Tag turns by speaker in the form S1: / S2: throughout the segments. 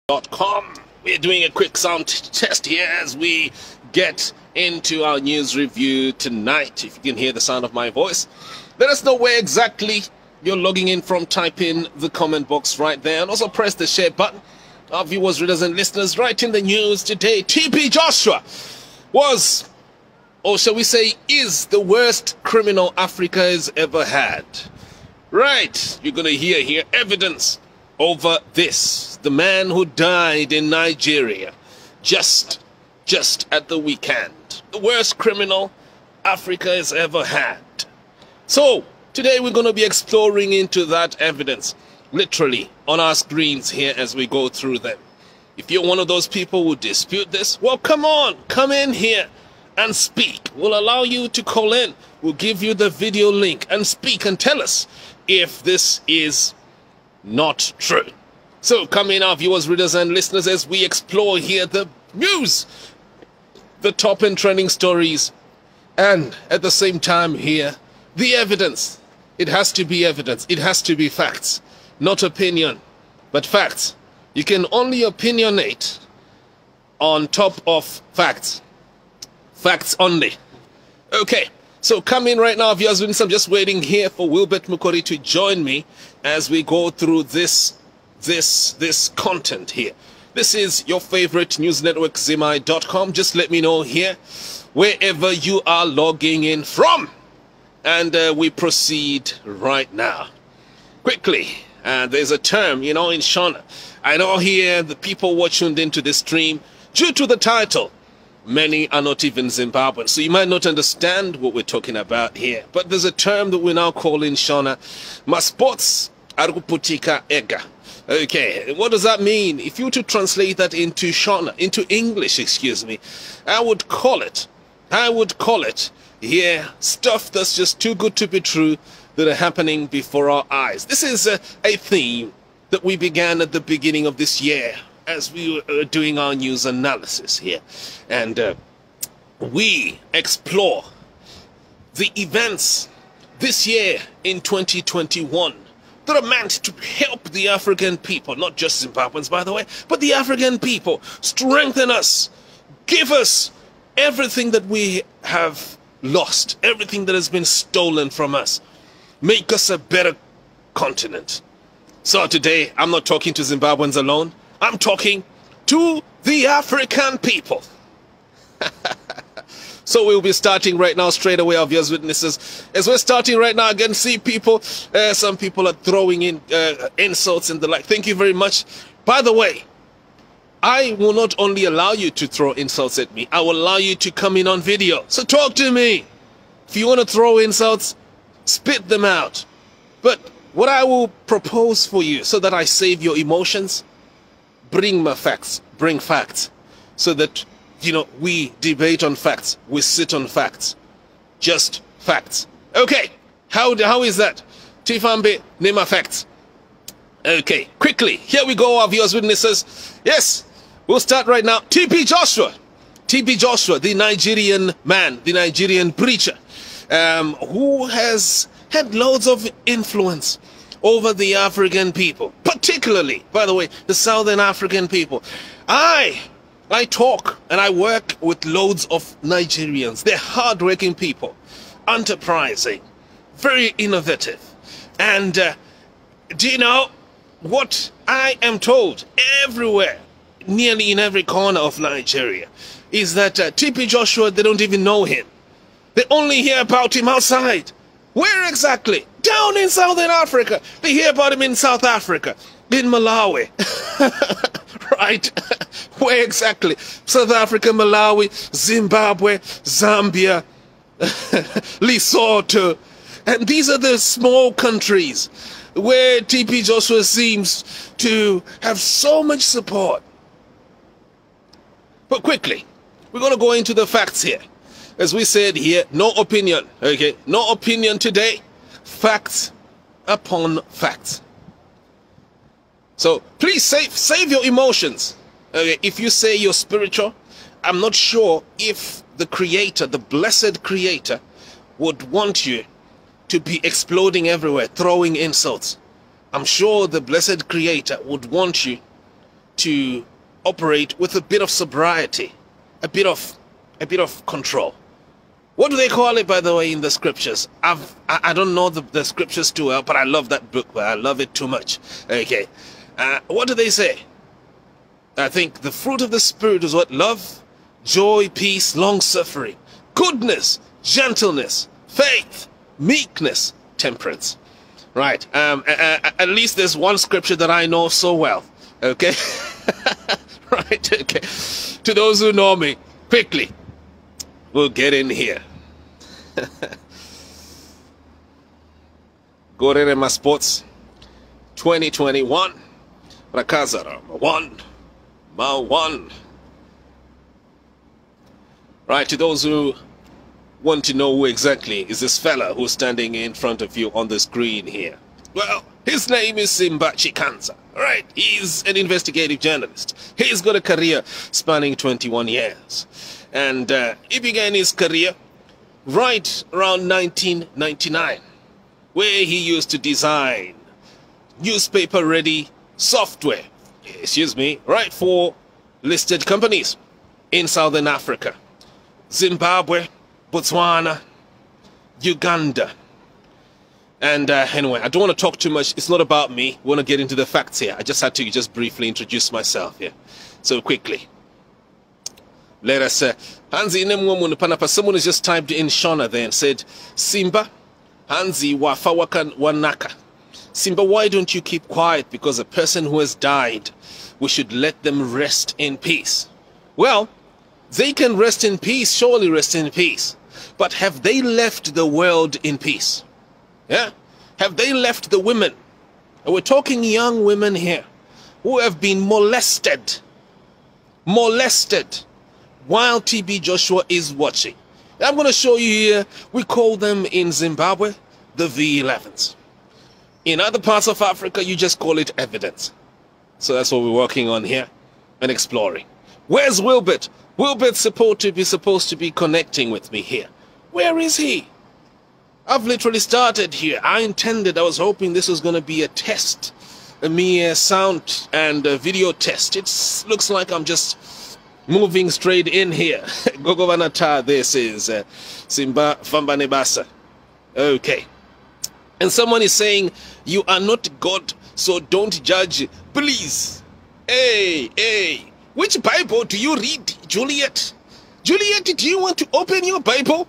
S1: Com. We're doing a quick sound test here as we get into our news review tonight. If you can hear the sound of my voice, let us know where exactly you're logging in from. Type in the comment box right there and also press the share button. Our viewers, readers and listeners, right in the news today, TB Joshua was, or shall we say, is the worst criminal Africa has ever had. Right, you're going to hear here evidence over this. The man who died in Nigeria just at the weekend. The worst criminal Africa has ever had. So, today we're going to be exploring into that evidence, literally, on our screens here as we go through them. If you're one of those people who dispute this, well, come on, come in here and speak. We'll allow you to call in. We'll give you the video link and speak and tell us if this is not true. So come in, our viewers, readers and listeners, as we explore here the news, the top and trending stories, and at the same time here, the evidence. It has to be evidence. It has to be facts, not opinion, but facts. You can only opinionate on top of facts. Facts only. Okay. So come in right now, viewers. I'm just waiting here for Wilbert Mukori to join me as we go through this content here. This is your favorite news network, Zimai.com. Just let me know here wherever you are logging in from, and we proceed right now. Quickly, there's a term, in Shona. I know here the people who are tuned into this stream, due to the title, many are not even Zimbabweans, so you might not understand what we're talking about here. But there's a term that we now call in Shona, Masports Aruputika Ega. Okay, what does that mean? If you were to translate that into Shona, into English, excuse me, I would call it here, stuff that's just too good to be true that are happening before our eyes. This is a theme that we began at the beginning of this year, as we were doing our news analysis here, and we explore the events this year in 2021 that are meant to help the African people, not just Zimbabweans, by the way, but the African people, strengthen us, give us everything that we have lost, everything that has been stolen from us, make us a better continent. So today, I'm not talking to Zimbabweans alone. I'm talking to the African people. So we'll be starting right now, straight away, our viewers, witnesses. As we're starting right now, again, see people, some people are throwing in insults and the like. Thank you very much. By the way, I will not only allow you to throw insults at me, I will allow you to come in on video. So talk to me. If you want to throw insults, spit them out. But what I will propose for you, so that I save your emotions, bring my facts, bring facts, so that, we debate on facts, we sit on facts, just facts. Okay, how is that? Tifambe, name of facts. Okay, quickly, here we go, our viewers, witnesses. Yes, we'll start right now. TB Joshua, the Nigerian man, the Nigerian preacher, who has had loads of influence over the African people, particularly, by the way, the Southern African people. I talk and I work with loads of Nigerians. They're hardworking people, enterprising, very innovative. And do you know what I am told everywhere, nearly in every corner of Nigeria, is that TB Joshua, they don't even know him. They only hear about him outside. Where exactly? Down in Southern Africa. They hear about him in South Africa, in Malawi. Right? Where exactly? South Africa, Malawi, Zimbabwe, Zambia, Lesotho. And these are the small countries where TB Joshua seems to have so much support. But quickly, we're going to go into the facts here. As we said here, no opinion, okay? No opinion today. Facts upon facts. So please save your emotions. Okay? If you say you're spiritual, I'm not sure if the Creator, the blessed Creator, would want you to be exploding everywhere, throwing insults. I'm sure the blessed Creator would want you to operate with a bit of sobriety, a bit of control. What do they call it, by the way, in the scriptures? I don't know the scriptures too well, but I love that book. I love it too much. Okay. What do they say? I think the fruit of the Spirit is what? Love, joy, peace, long-suffering, goodness, gentleness, faith, meekness, temperance. Right. At least there's one scripture that I know so well. Okay. Right. Okay. To those who know me, quickly, we'll get in here. Gorerema Sports 2021. Rakazara Ma1. Right, to those who want to know who exactly is this fella who's standing in front of you on the screen here. Well, his name is Simba Chikanza. Right, he's an investigative journalist. He's got a career spanning 21 years. And he began his career right around 1999, where he used to design newspaper-ready software, right, for listed companies in Southern Africa, Zimbabwe, Botswana, Uganda. And anyway, I don't want to talk too much. It's not about me. We want to get into the facts here. I just had to just briefly introduce myself here. So quickly, let us Hanzi someone has just typed in Shona there and said, Simba, Hanzi wafawakan wanaka. Simba, why don't you keep quiet? Because a person who has died, we should let them rest in peace. Well, they can rest in peace, surely rest in peace. But have they left the world in peace? Yeah? Have they left the women? And we're talking young women here who have been molested while TB Joshua is watching. I'm going to show you here, we call them in Zimbabwe the V11s. In other parts of Africa, you just call it evidence. So that's what we're working on here and exploring. Where's Wilbert? Wilbert's supposed to be connecting with me here. Where is he? I've literally started here. I was hoping this was going to be a test, a mere sound and a video test. It looks like I'm just moving straight in here. Gogovanata, this is Simba Fambanebasa. Okay. And someone is saying, you are not God, so don't judge. Please. Hey. Which Bible do you read, Juliet? Juliet, do you want to open your Bible?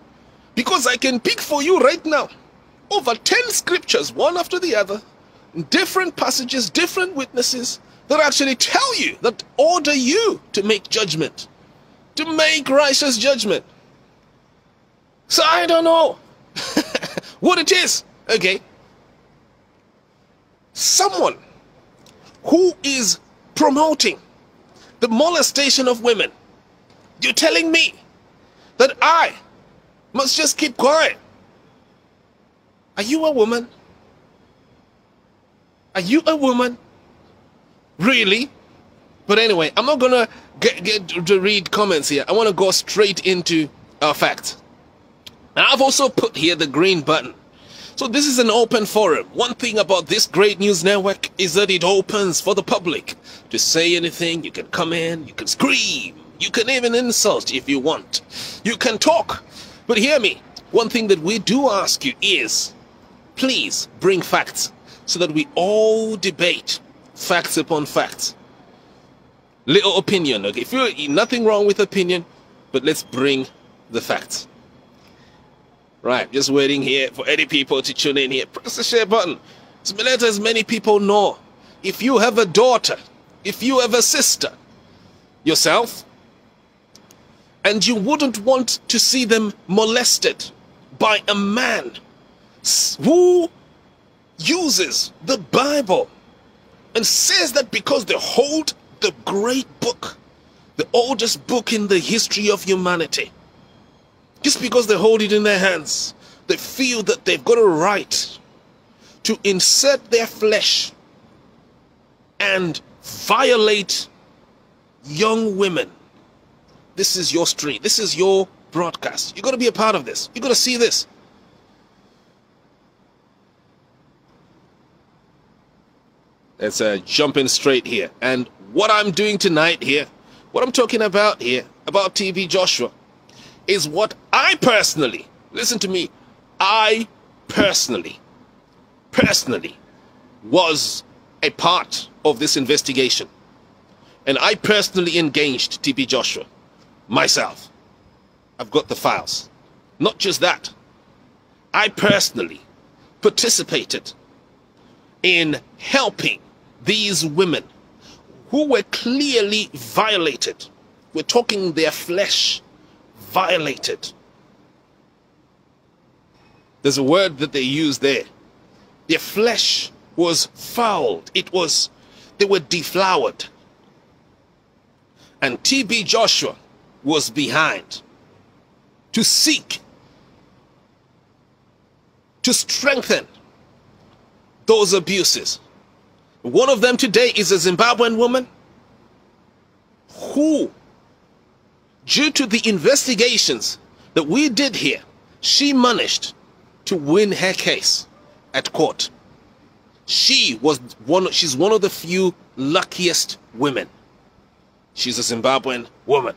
S1: Because I can pick for you right now over 10 scriptures, one after the other, different passages, different witnesses, that actually tell you, that order you to make judgment, to make righteous judgment. So I don't know what it is. Okay. Someone who is promoting the molestation of women, you're telling me that I must just keep quiet? Are you a woman? Are you a woman? Really? But anyway, I'm not gonna get to read comments here. I want to go straight into our facts. And I've also put here the green button. So this is an open forum. One thing about this great news network is that it opens for the public to say anything. You can come in, you can scream, you can even insult if you want. You can talk. But hear me, one thing that we do ask you is, please bring facts so that we all debate facts upon facts. Little opinion, okay? If you're nothing wrong with opinion, but let's bring the facts. Right, just waiting here for any people to tune in here. Press the share button. So let as many people know. If you have a daughter, if you have a sister, yourself, and you wouldn't want to see them molested by a man who uses the Bible and says that because they hold the great book, the oldest book in the history of humanity, just because they hold it in their hands, they feel that they've got a right to insert their flesh and violate young women. This is your stream. This is your broadcast. You've got to be a part of this. You've got to see this. Let's jump in straight here. And what I'm doing tonight here, what I'm talking about here, about TB Joshua, is what I personally, listen to me, I personally was a part of this investigation. And I personally engaged TB Joshua myself. I've got the files. Not just that, I personally participated in helping these women who were clearly violated. We're talking their flesh violated. There's a word that they use there. Their flesh was fouled. They were deflowered. And TB Joshua was behind to seek to strengthen those abuses. One of them today is a Zimbabwean woman who, due to the investigations that we did here, she managed to win her case at court. She's one of the few luckiest women. She's a Zimbabwean woman.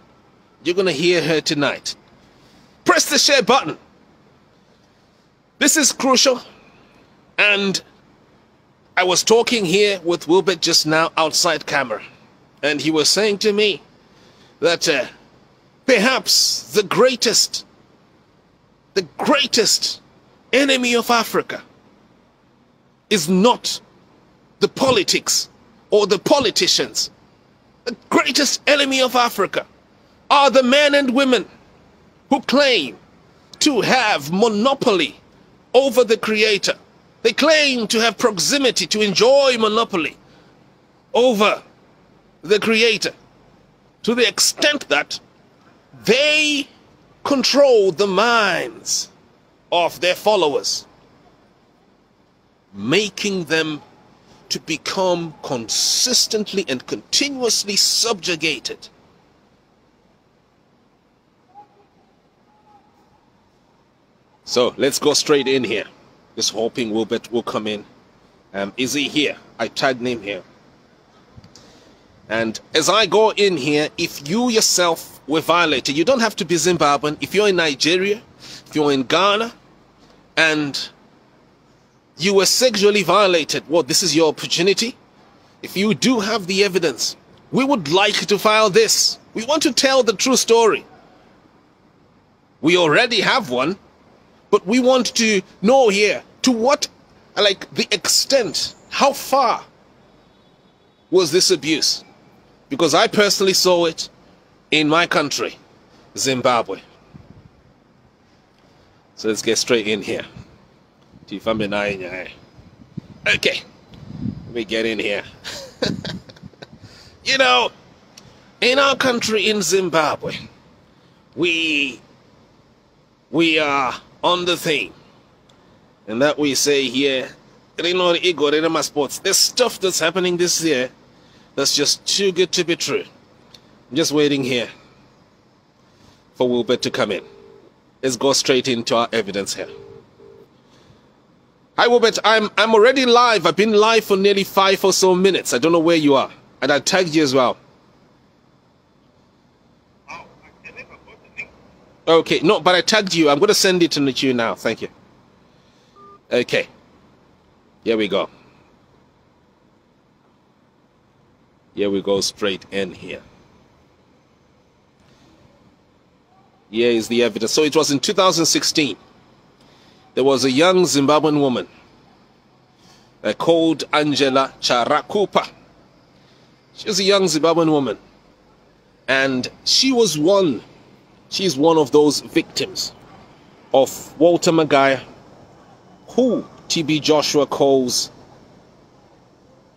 S1: You're going to hear her tonight. Press the share button. This is crucial. And I was talking here with Wilbert just now outside camera. And he was saying to me that perhaps the greatest enemy of Africa is not the politics or the politicians. The greatest enemy of Africa are the men and women who claim to have monopoly over the Creator. They claim to have proximity, to enjoy monopoly over the Creator, to the extent that they control the minds of their followers, making them to become consistently and continuously subjugated. So let's go straight in here. Just hoping Wilbert will come in. Is he here? I tagged him here. And as I go in here, if you yourself were violated, you don't have to be Zimbabwean. If you're in Nigeria, if you're in Ghana, and you were sexually violated, well, this is your opportunity. If you do have the evidence, we would like to file this. We want to tell the true story. We already have one, but we want to know here to what, like the extent, how far was this abuse? Because I personally saw it in my country, Zimbabwe. So let's get straight in here. Okay, let me get in here. You know, in our country, in Zimbabwe, we are on the thing, and that we say here, there's stuff that's happening this year that's just too good to be true. I'm just waiting here for Wilbert to come in. Let's go straight into our evidence here. Hi Wilbert, I'm already live. I've been live for nearly 5 or so minutes. I don't know where you are, and I tagged you as well. Okay, no, but I tagged you. I'm going to send it to you now. Thank you. Okay. Here we go. Here we go straight in here. Here is the evidence. So it was in 2016. There was a young Zimbabwean woman called Angela Charakupa. She was a young Zimbabwean woman. And she's one of those victims of Walter Magaya, who TB Joshua calls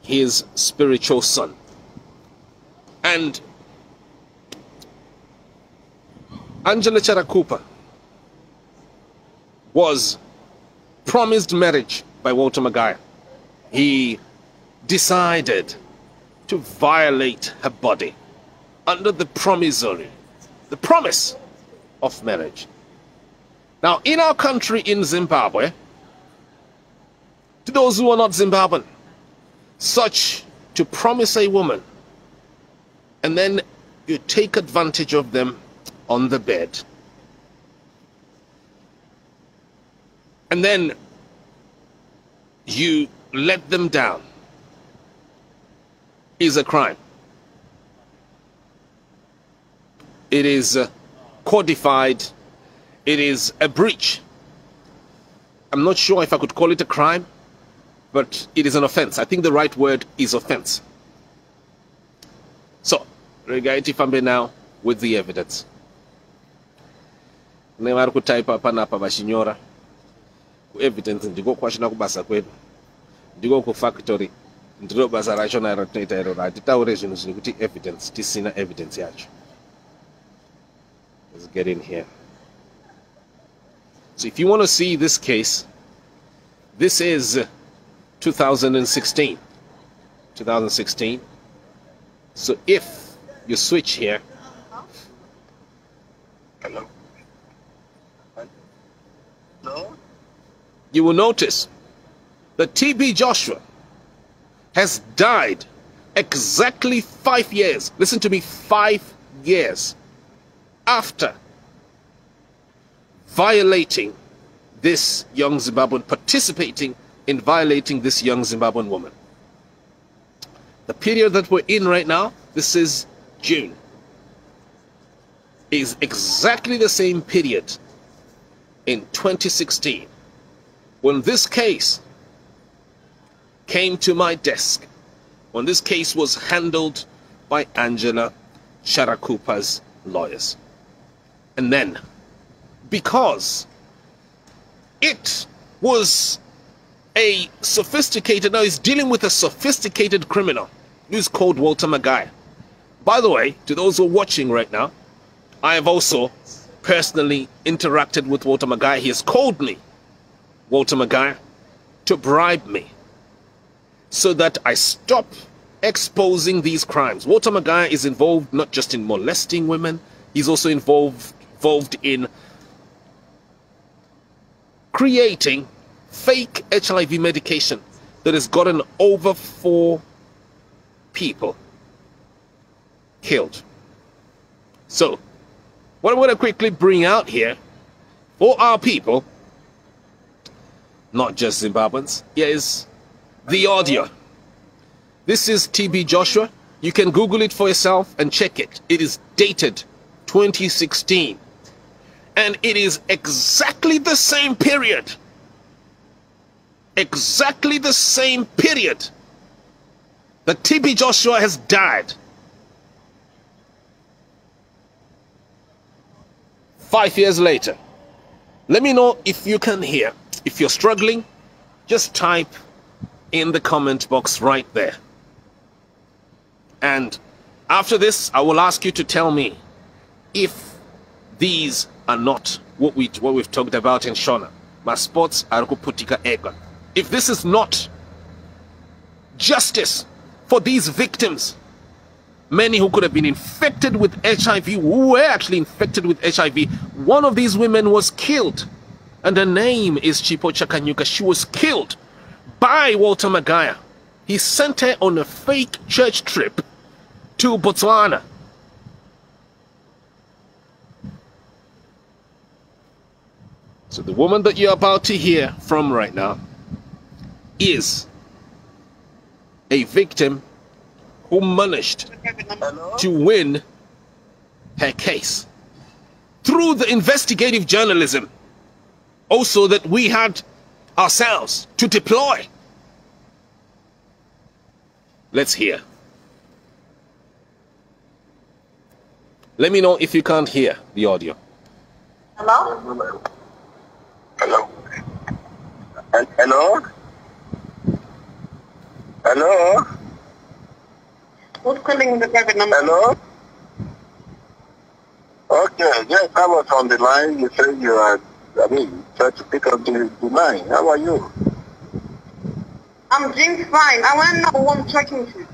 S1: his spiritual son. And Angela Charakupa was promised marriage by Walter Magaya. He decided to violate her body under the promise of marriage. Now, in our country, in Zimbabwe, to those who are not Zimbabwean, such to promise a woman and then you take advantage of them on the bed. And then you let them down. Is a crime. It is codified. It is a breach. I'm not sure if I could call it a crime, but it is an offense. I think the right word is offense. So, Regaiti Fambe now with the evidence. Never could type up an apa bashinyora. Evidence and go question of Basa Quid. You go factory. Ndiro basa racho na rotator error. Titaure zvinhu zviri kuti evidence tisina evidence yacho. Let's get in here. So if you want to see this case, this is 2016. 2016. So if you switch here.
S2: Hello. Hello.
S1: You will notice that TB Joshua has died exactly 5 years. Listen to me, 5 years after violating this young Zimbabwean, participating in violating this young Zimbabwean woman. The period that we're in right now, this is June, is exactly the same period in 2016 when this case came to my desk, when this case was handled by Angela Sharakupa's lawyers. And then, because it was a sophisticated, now he's dealing with a sophisticated criminal who's called Walter Maguire. By the way, to those who are watching right now, I have also personally interacted with Walter Maguire. He has called me, Walter Maguire, to bribe me so that I stop exposing these crimes. Walter Maguire is involved not just in molesting women, he's also involved in creating fake HIV medication that has gotten over 4 people killed. So, what I'm going to quickly bring out here for our people, not just Zimbabweans, is the audio. This is TB Joshua. You can Google it for yourself and check it. It is dated 2016. And it is exactly the same period. Exactly the same period that TB Joshua has died. 5 years later. Let me know if you can hear. If you're struggling, just type in the comment box right there. And after this, I will ask you to tell me if these are not what we've talked about in Shona. My sports are kuputika ega. If this is not justice for these victims, many who could have been infected with HIV, who were actually infected with HIV. One of these women was killed, and her name is Chipo Chakanyuka. She was killed by Walter Maguire. He sent her on a fake church trip to Botswana. So the woman that you're about to hear from right now is a victim who managed to win her case through the investigative journalism also that we had ourselves to deploy. Let's hear. Let me know if you can't hear the audio.
S2: Hello? Hello? Hello? Hello?
S3: Who's calling the private number?
S2: Hello? Okay, yes, I was on the line. You said you are, try to pick up the line. How are you?
S3: I'm doing fine. I want to know who I'm talking to.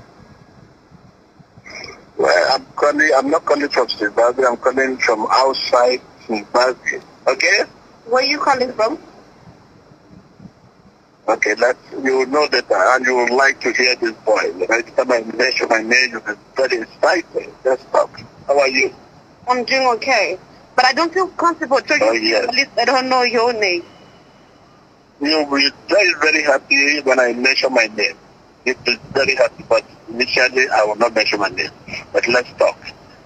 S2: Well, I'm not calling from Zimbabwe. I'm calling from outside Zimbabwe. Okay?
S3: Where are you calling from?
S2: Okay, you know that, and you would like to hear this voice. Every time I mention my name, you'll be very excited. Let's talk. How are you?
S3: I'm doing okay. But I don't feel comfortable talking to you. At least I don't know your name.
S2: You'll be very, very happy when I mention my name. You'll be very happy, but initially I will not mention my name. But let's talk.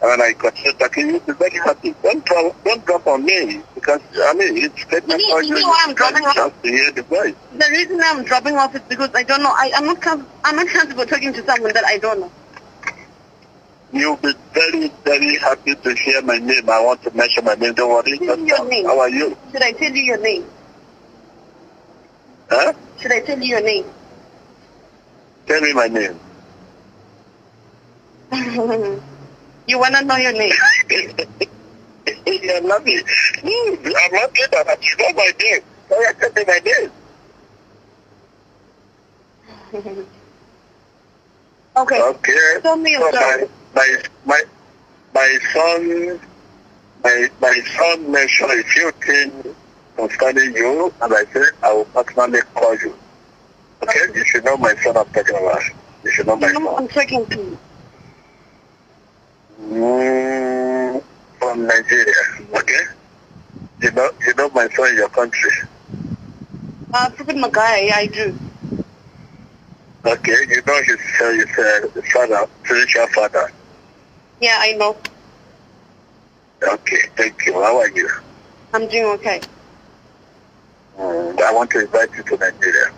S2: And when I continue talking, you'll be very happy. Don't drop on me, because, it's great for you.
S3: I'm dropping off.
S2: To hear the voice.
S3: The reason I'm dropping off is because I don't know. I'm not comfortable talking to someone that I don't know.
S2: You'll be very, very happy to hear my name. I want to mention my name. Don't worry.
S3: Tell me your name.
S2: How are you?
S3: Should I tell you your name?
S2: Huh?
S3: Should I tell you your name?
S2: Tell me my name.
S3: You want to know your name?
S2: You're lucky. I'm lucky that you know my name. So you tell me my name.
S3: Okay.
S2: Okay.
S3: Tell me your story.
S2: My son mentioned a few things concerning you, and I said I will personally call you. Okay? You should know my son I'm talking about. You should know my son.
S3: I'm talking to you.
S2: From Nigeria. Okay? You know my son in your country.
S3: Prophet Magai, I do.
S2: Okay, you know his father, spiritual father.
S3: Yeah, I know.
S2: Okay, thank you. How are you?
S3: I'm doing okay.
S2: I want to invite you to Nigeria.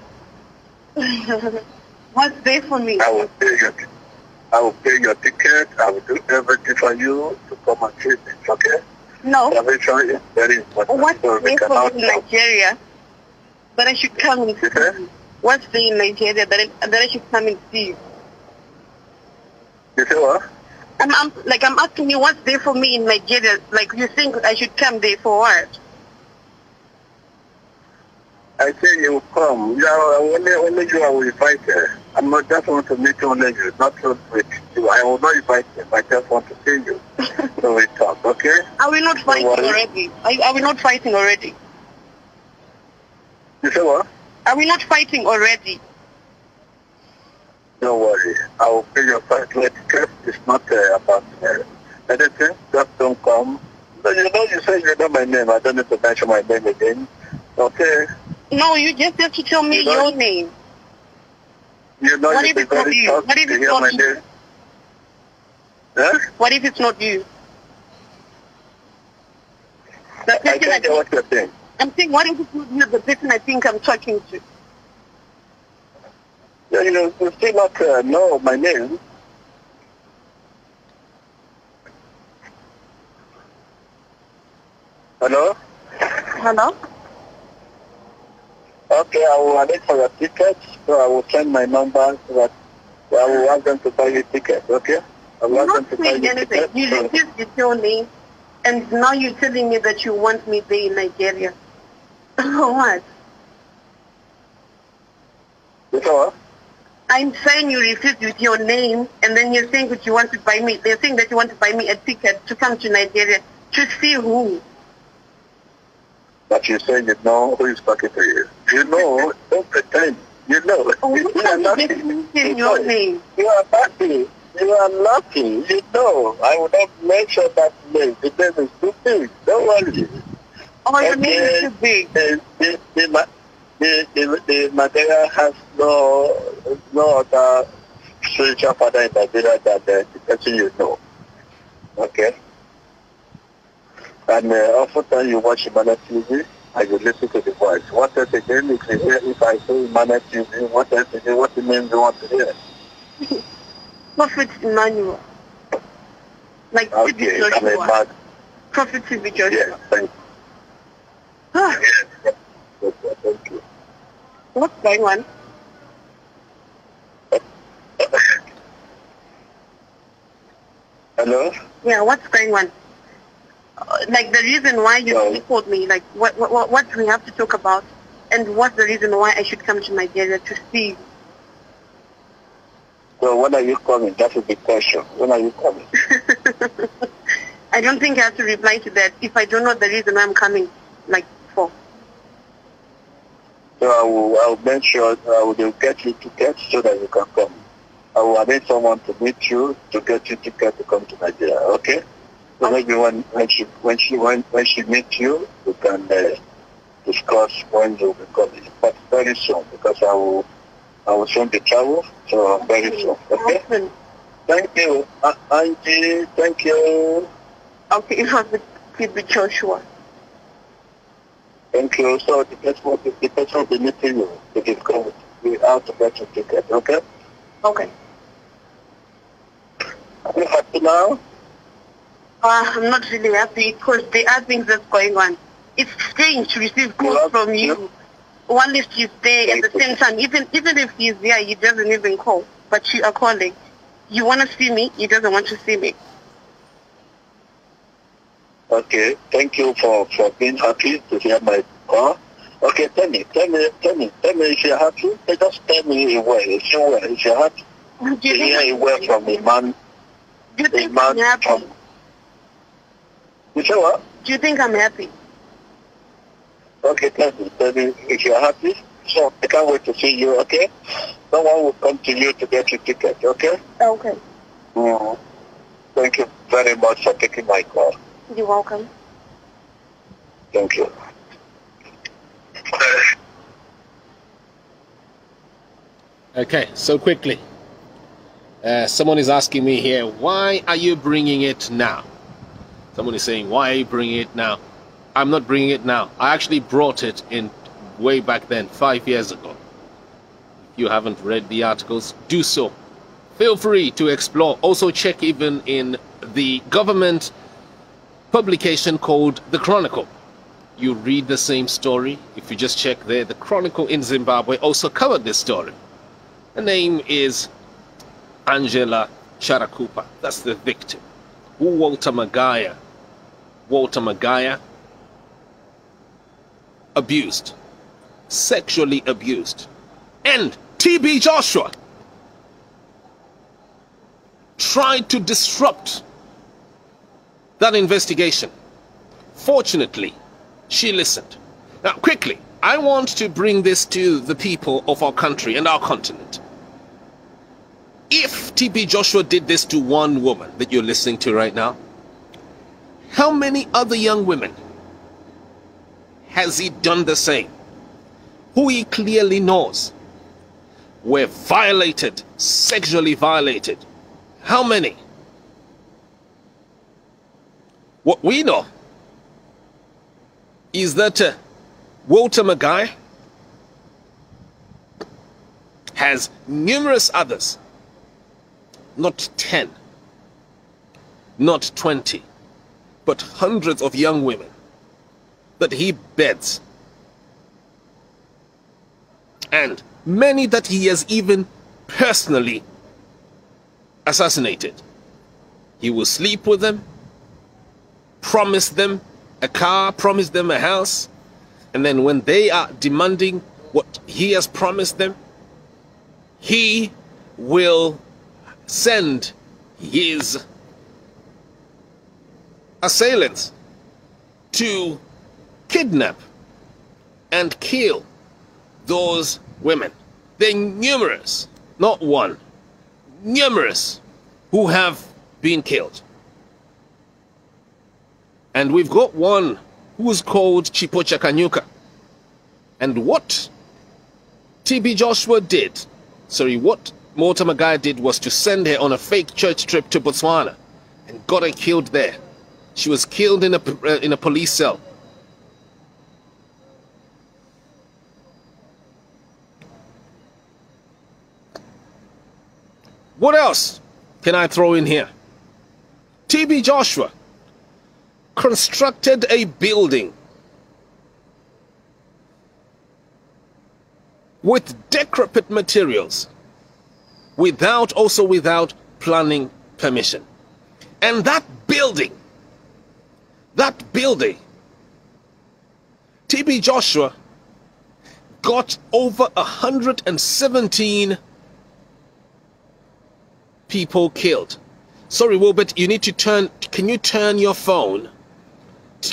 S3: What's there for me?
S2: I will pay your ticket. I will do everything for you to come and see me. Okay?
S3: No.
S2: Salvation is very important.
S3: What's there for me in Nigeria that I should come and see you? What's there in Nigeria that I should come and see you?
S2: You say what?
S3: I'm asking you what's there for me in Nigeria. Like you think I should come there for what?
S2: I say you will come. Only you are invited. I'm not just want to meet you only you, not to with you. I will not invite you. I just want to see you. So we talk, okay?
S3: Are we not fighting already? Are we not fighting already?
S2: You say what?
S3: Are we not fighting already?
S2: Don't worry. I will pay your flight ticket. It's not about anything. Just don't come. No, you said you know my name. I don't need to mention my name again. Okay?
S3: No, you just have to tell me your name.
S2: You know,
S3: what if it's not you? What if it's not you?
S2: Huh?
S3: What if it's not you?
S2: I can't get what you're saying.
S3: I'm saying, what if it's not you, the person I think I'm talking to?
S2: Yeah, you still not know my name. Hello?
S3: Hello?
S2: Okay, I will arrange for your ticket, so I will send my number so that I will ask them to buy you tickets, okay? I will ask them to buy you tickets.
S3: You refused to tell me, and now you're telling me that you want me there in Nigeria. What?
S2: You know what?
S3: I'm saying you refused with your name, and then you're saying that you want to buy me. They're saying that you want to buy me a ticket to come to Nigeria to see who.
S2: But you say you know who is talking to you. You know, don't pretend. You know.
S3: You are lucky. Your name.
S2: You are lucky. You are lucky. You know. I will not mention that name. The name is too big. Don't worry.
S3: Oh, your name is too big.
S2: The Nigeria has no other spiritual father in Nigeria than the person you know. Okay? And often you watch Emmanuel TV and you listen to the voice. What else again? If I say Emmanuel TV, what else again? What name do you want to hear?
S3: Prophet Emmanuel. Like
S2: okay,
S3: Joshua. Prophet TV Joshua.
S2: Yes, thank you. Yes, thank you.
S3: What's going on?
S2: Hello?
S3: Yeah, what's going on? Like the reason why you called me, like what do we have to talk about, and what's the reason why I should come to Nigeria to see you?
S2: So when are you coming? That's a big question. When are you coming?
S3: I don't think I have to reply to that if I don't know the reason I'm coming, like for.
S2: So So I will make sure I will get you tickets so that you can come. I will arrange someone to meet you to get you tickets to come to Nigeria. Okay? So maybe when she meets you, we can discuss when you will be coming. But very soon, because I will soon be travel, so very soon. Okay?
S3: Awesome.
S2: Thank you, Auntie. Thank you.
S3: Okay, it was with Joshua.
S2: Thank you. So the person will be meeting you. They can come. We have to get your ticket. Okay?
S3: Okay.
S2: Are you happy now?
S3: I'm not really happy because there are things that's going on. It's strange to receive calls from you. One if he's there at the same time. Even if he's there, he doesn't even call. But you are calling. You want to see me, he doesn't want to see me.
S2: Okay, thank you for being happy to hear my call. Okay, tell me if you're happy. Just tell me if you're happy.
S3: Do you
S2: hear a word from a man.
S3: Do you think I'm happy?
S2: You say what?
S3: Do you think I'm happy?
S2: Okay, tell me if you're happy. So I can't wait to see you, okay? Someone will come to you to get your ticket, okay?
S3: Okay.
S2: Mm-hmm. Thank you very much for taking my call.
S3: You're welcome.
S2: Thank you.
S1: Okay, so quickly. Someone is asking me here, why are you bringing it now? Someone is saying, why are you bringing it now? I'm not bringing it now. I actually brought it in way back then, 5 years ago. If you haven't read the articles, do so. Feel free to explore. Also check even in the government publication called The Chronicle. You read the same story. If you just check there, The Chronicle in Zimbabwe also covered this story. The name is Angela Charakupa. That's the victim. Walter Magaya abused, sexually abused. And TB Joshua tried to disrupt that investigation. Fortunately, she listened. Now, quickly, I want to bring this to the people of our country and our continent. If TB Joshua did this to one woman that you're listening to right now, how many other young women has he done the same? Who he clearly knows were violated, sexually violated. How many? What we know is that Walter Magaya has numerous others, not 10, not 20, but hundreds of young women that he beds, and many that he has even personally assassinated. He will sleep with them, promise them a car, promise them a house, and then when they are demanding what he has promised them, he will send his assailants to kidnap and kill those women. They're numerous, not one, numerous who have been killed. And we've got one who's called Chipocha Kanyuka. And what TB Joshua did, what Walter Magaya did was to send her on a fake church trip to Botswana and got her killed there. She was killed in a police cell. What else can I throw in here? TB Joshua constructed a building with decrepit materials without planning permission. And that building, TB Joshua got over 117 people killed. Sorry, Wilbert, you need to turn, can you turn your phone?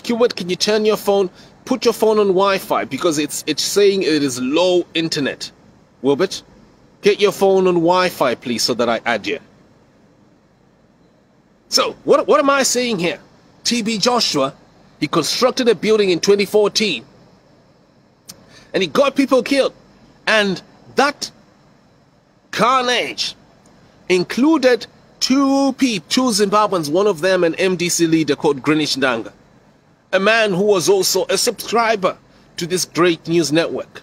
S1: Wilbert, can you turn your phone put your phone on Wi-Fi because it's saying it is low internet. Wilbert, get your phone on Wi-Fi, please, so that I add you. So, what am I saying here? TB Joshua, he constructed a building in 2014 and he got people killed. And that carnage included two Zimbabweans, one of them an MDC leader called Greenwich Ndanga, a man who was also a subscriber to this great news network.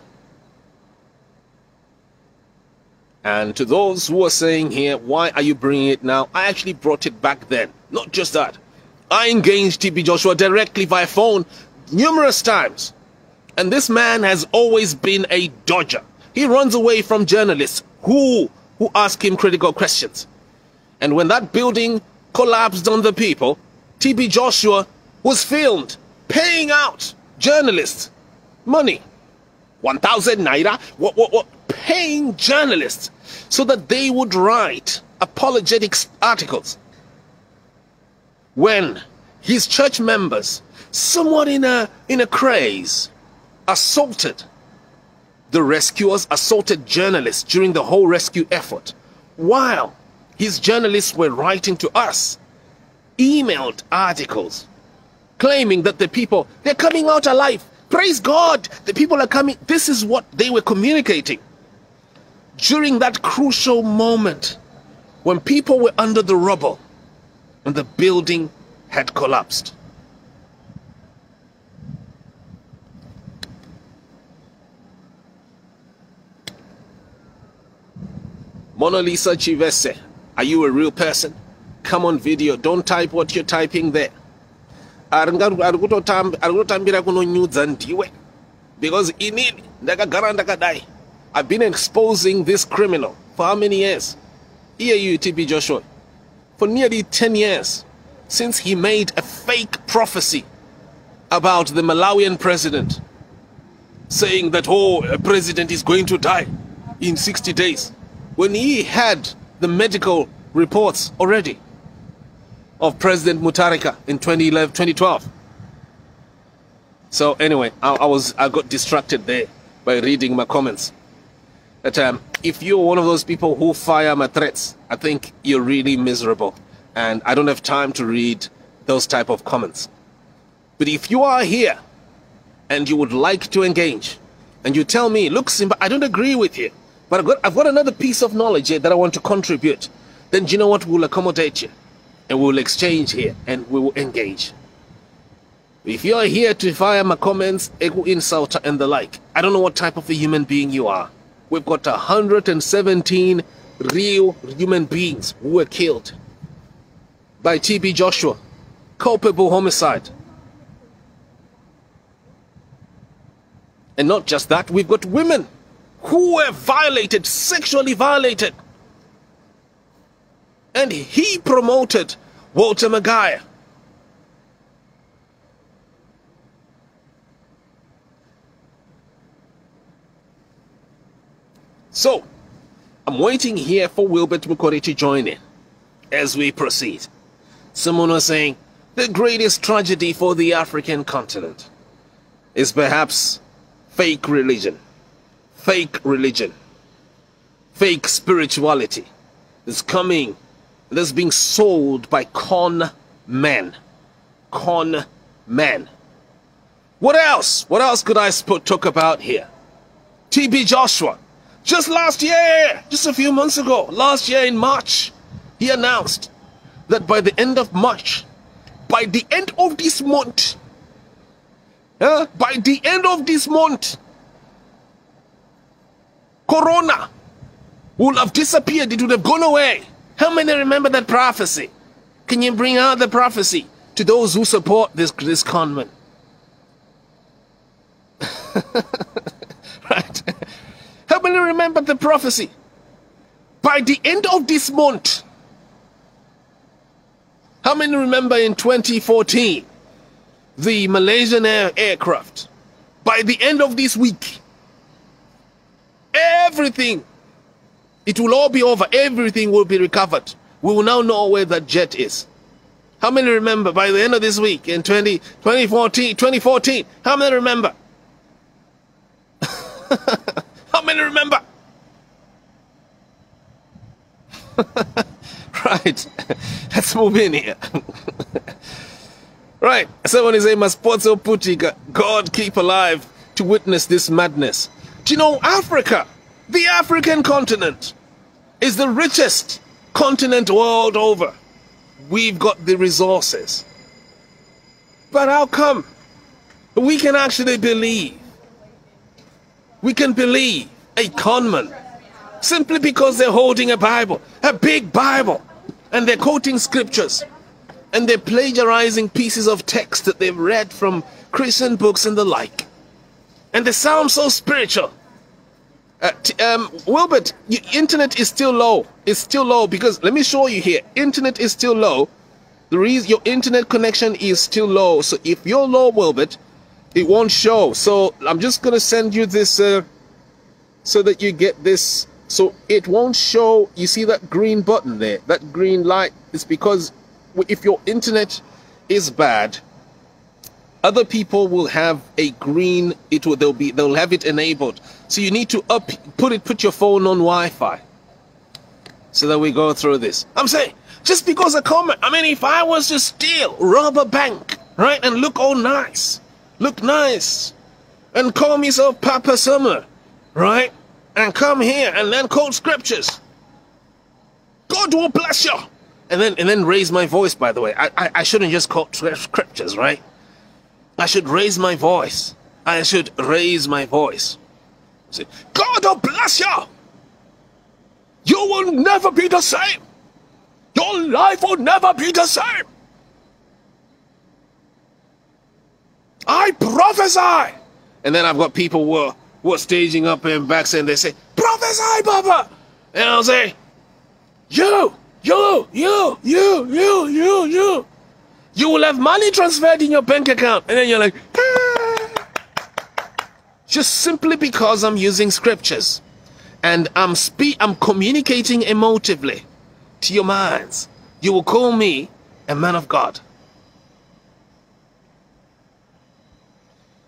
S1: And to those who are saying here, why are you bringing it now? I actually brought it back then. Not just that. I engaged TB Joshua directly via phone numerous times. And this man has always been a dodger. He runs away from journalists who ask him critical questions. And when that building collapsed on the people, TB Joshua was filmed paying out journalists money. 1,000 naira, what, paying journalists so that they would write apologetic articles. When his church members, somewhat in a craze, assaulted the rescuers, assaulted journalists during the whole rescue effort, while his journalists were writing to us, emailed articles, claiming that the people, they're coming out alive. Praise God, the people are coming. This is what they were communicating during that crucial moment when people were under the rubble and the building had collapsed. Mona Lisa Chivese, are you a real person? Come on video, don't type what you're typing there. Because I've been exposing this criminal for how many years? Here you, TB Joshua, for nearly 10 years, since he made a fake prophecy about the Malawian president, saying that, oh, a president is going to die in 60 days, when he had the medical reports already of President Mutharika in 2012. So anyway, I got distracted there by reading my comments. That if you're one of those people who fire my threats, I think you're really miserable, and I don't have time to read those type of comments. But if you are here and you would like to engage, and you tell me, look, Simba, I don't agree with you, but I've got another piece of knowledge here that I want to contribute, then do you know what? We'll accommodate you, and we'll exchange here, and we will engage. If you're here to fire my comments, insult, and the like, I don't know what type of a human being you are. We've got 117 real human beings who were killed by TB Joshua, culpable homicide. And not just that, we've got women who were violated, sexually violated. And he promoted Walter Magaya. So, I'm waiting here for Wilbert Mukore to join in as we proceed. Someone was saying, the greatest tragedy for the African continent is perhaps fake religion, fake spirituality is coming, that's being sold by con men. What else? What else could I talk about here? TB Joshua. Just last year, just a few months ago, last year in March, he announced that by the end of March, by the end of this month, Corona will have disappeared. It would have gone away. How many remember that prophecy? Can you bring out the prophecy to those who support this conman? Right? How many remember the prophecy? By the end of this month. How many remember in 2014, the Malaysian aircraft? By the end of this week, everything, it will all be over. Everything will be recovered. We will now know where that jet is. How many remember by the end of this week in 2014? How many remember? How many remember? Right. Let's move in here. Right. Someone is saying, Maspotso Putika, God keep alive to witness this madness. Do you know Africa, the African continent, is the richest continent world over. We've got the resources. But how come we can actually believe? We can believe a conman simply because they're holding a Bible, a big Bible, and they're quoting scriptures, and they're plagiarizing pieces of text that they've read from Christian books and the like. And they sound so spiritual. Wilbert, your internet is still low. It's still low because, let me show you here, internet is still low. The reason your internet connection is still low. So if you're low, Wilbert, it won't show. So I'm just going to send you this so that you get this. So it won't show. You see that green button there, that green light? It's because if your internet is bad, other people will have a green, they'll have it enabled. So you need to put your phone on Wi-Fi so that we go through this. I'm saying, just because a comment, I mean, if I was to steal, rob a bank, right, and look all nice, and call myself Papa Summer, right, and come here and then quote scriptures, God will bless you, and then raise my voice. By the way, I shouldn't just quote scriptures, right? I should raise my voice. I should raise my voice. Say, God will bless you. You will never be the same. Your life will never be the same. I prophesy. And then I've got people who are staging up and back saying, they say, prophesy, Papa. And I'll say, you. You will have money transferred in your bank account. And then you're like, ah. Just simply because I'm using scriptures. And I'm communicating emotively to your minds. You will call me a man of God.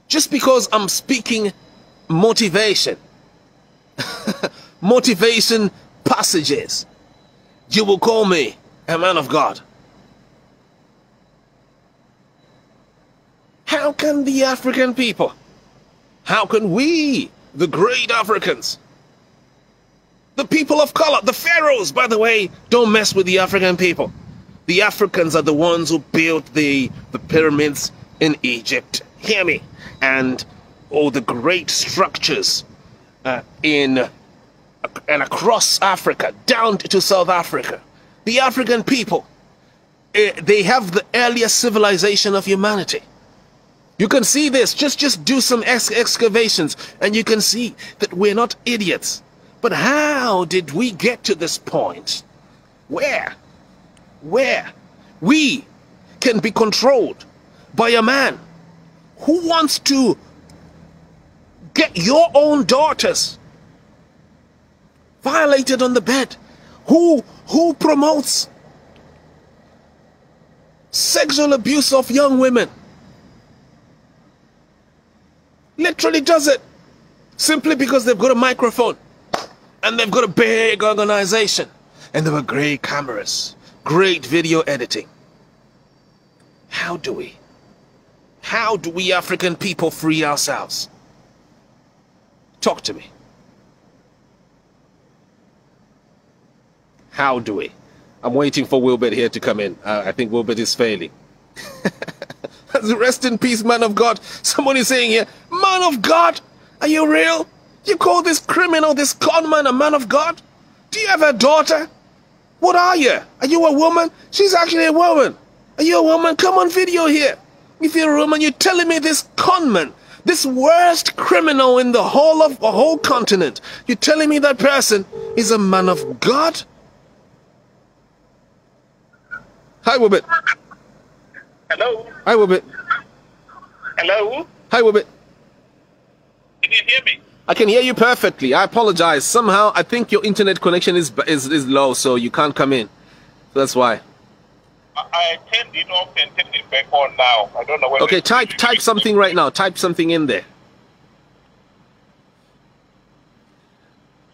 S1: Just because I'm speaking motivation, motivation passages, you will call me a man of God. How can the African people, how can we, the great Africans, the people of color, the pharaohs, by the way, don't mess with the African people. The Africans are the ones who built the pyramids in Egypt. Hear me. And all the great structures and across Africa, down to South Africa. The African people, they have the earliest civilization of humanity. You can see this. Just do some excavations and you can see that we're not idiots. But how did we get to this point where we can be controlled by a man who wants to get your own daughters violated on the bed, who promotes sexual abuse of young women, literally does it simply because they've got a microphone and they've got a big organization and there were great cameras, great video editing. How do we African people free ourselves? Talk to me. How do we? I'm waiting for Wilbert here to come in. I think Wilbert is failing. Rest in peace, man of God. Someone is saying here, man of God, are you real? You call this criminal, this conman, a man of God? Do you have a daughter? What are you? Are you a woman? She's actually a woman. Are you a woman? Come on video here. If you're a woman, you're telling me this conman, this worst criminal in the whole continent, you're telling me that person is a man of God? Hi, Wilbert.
S2: Hello?
S1: Hi, Wilbert.
S2: Hello?
S1: Hi, Wilbert.
S2: Can you hear me?
S1: I can hear you perfectly. I apologize. Somehow, I think your internet connection is low, so you can't come in. That's why.
S4: I turned it off and turned it back on now. I don't know whether...
S1: Okay, type something right now. Type something in there.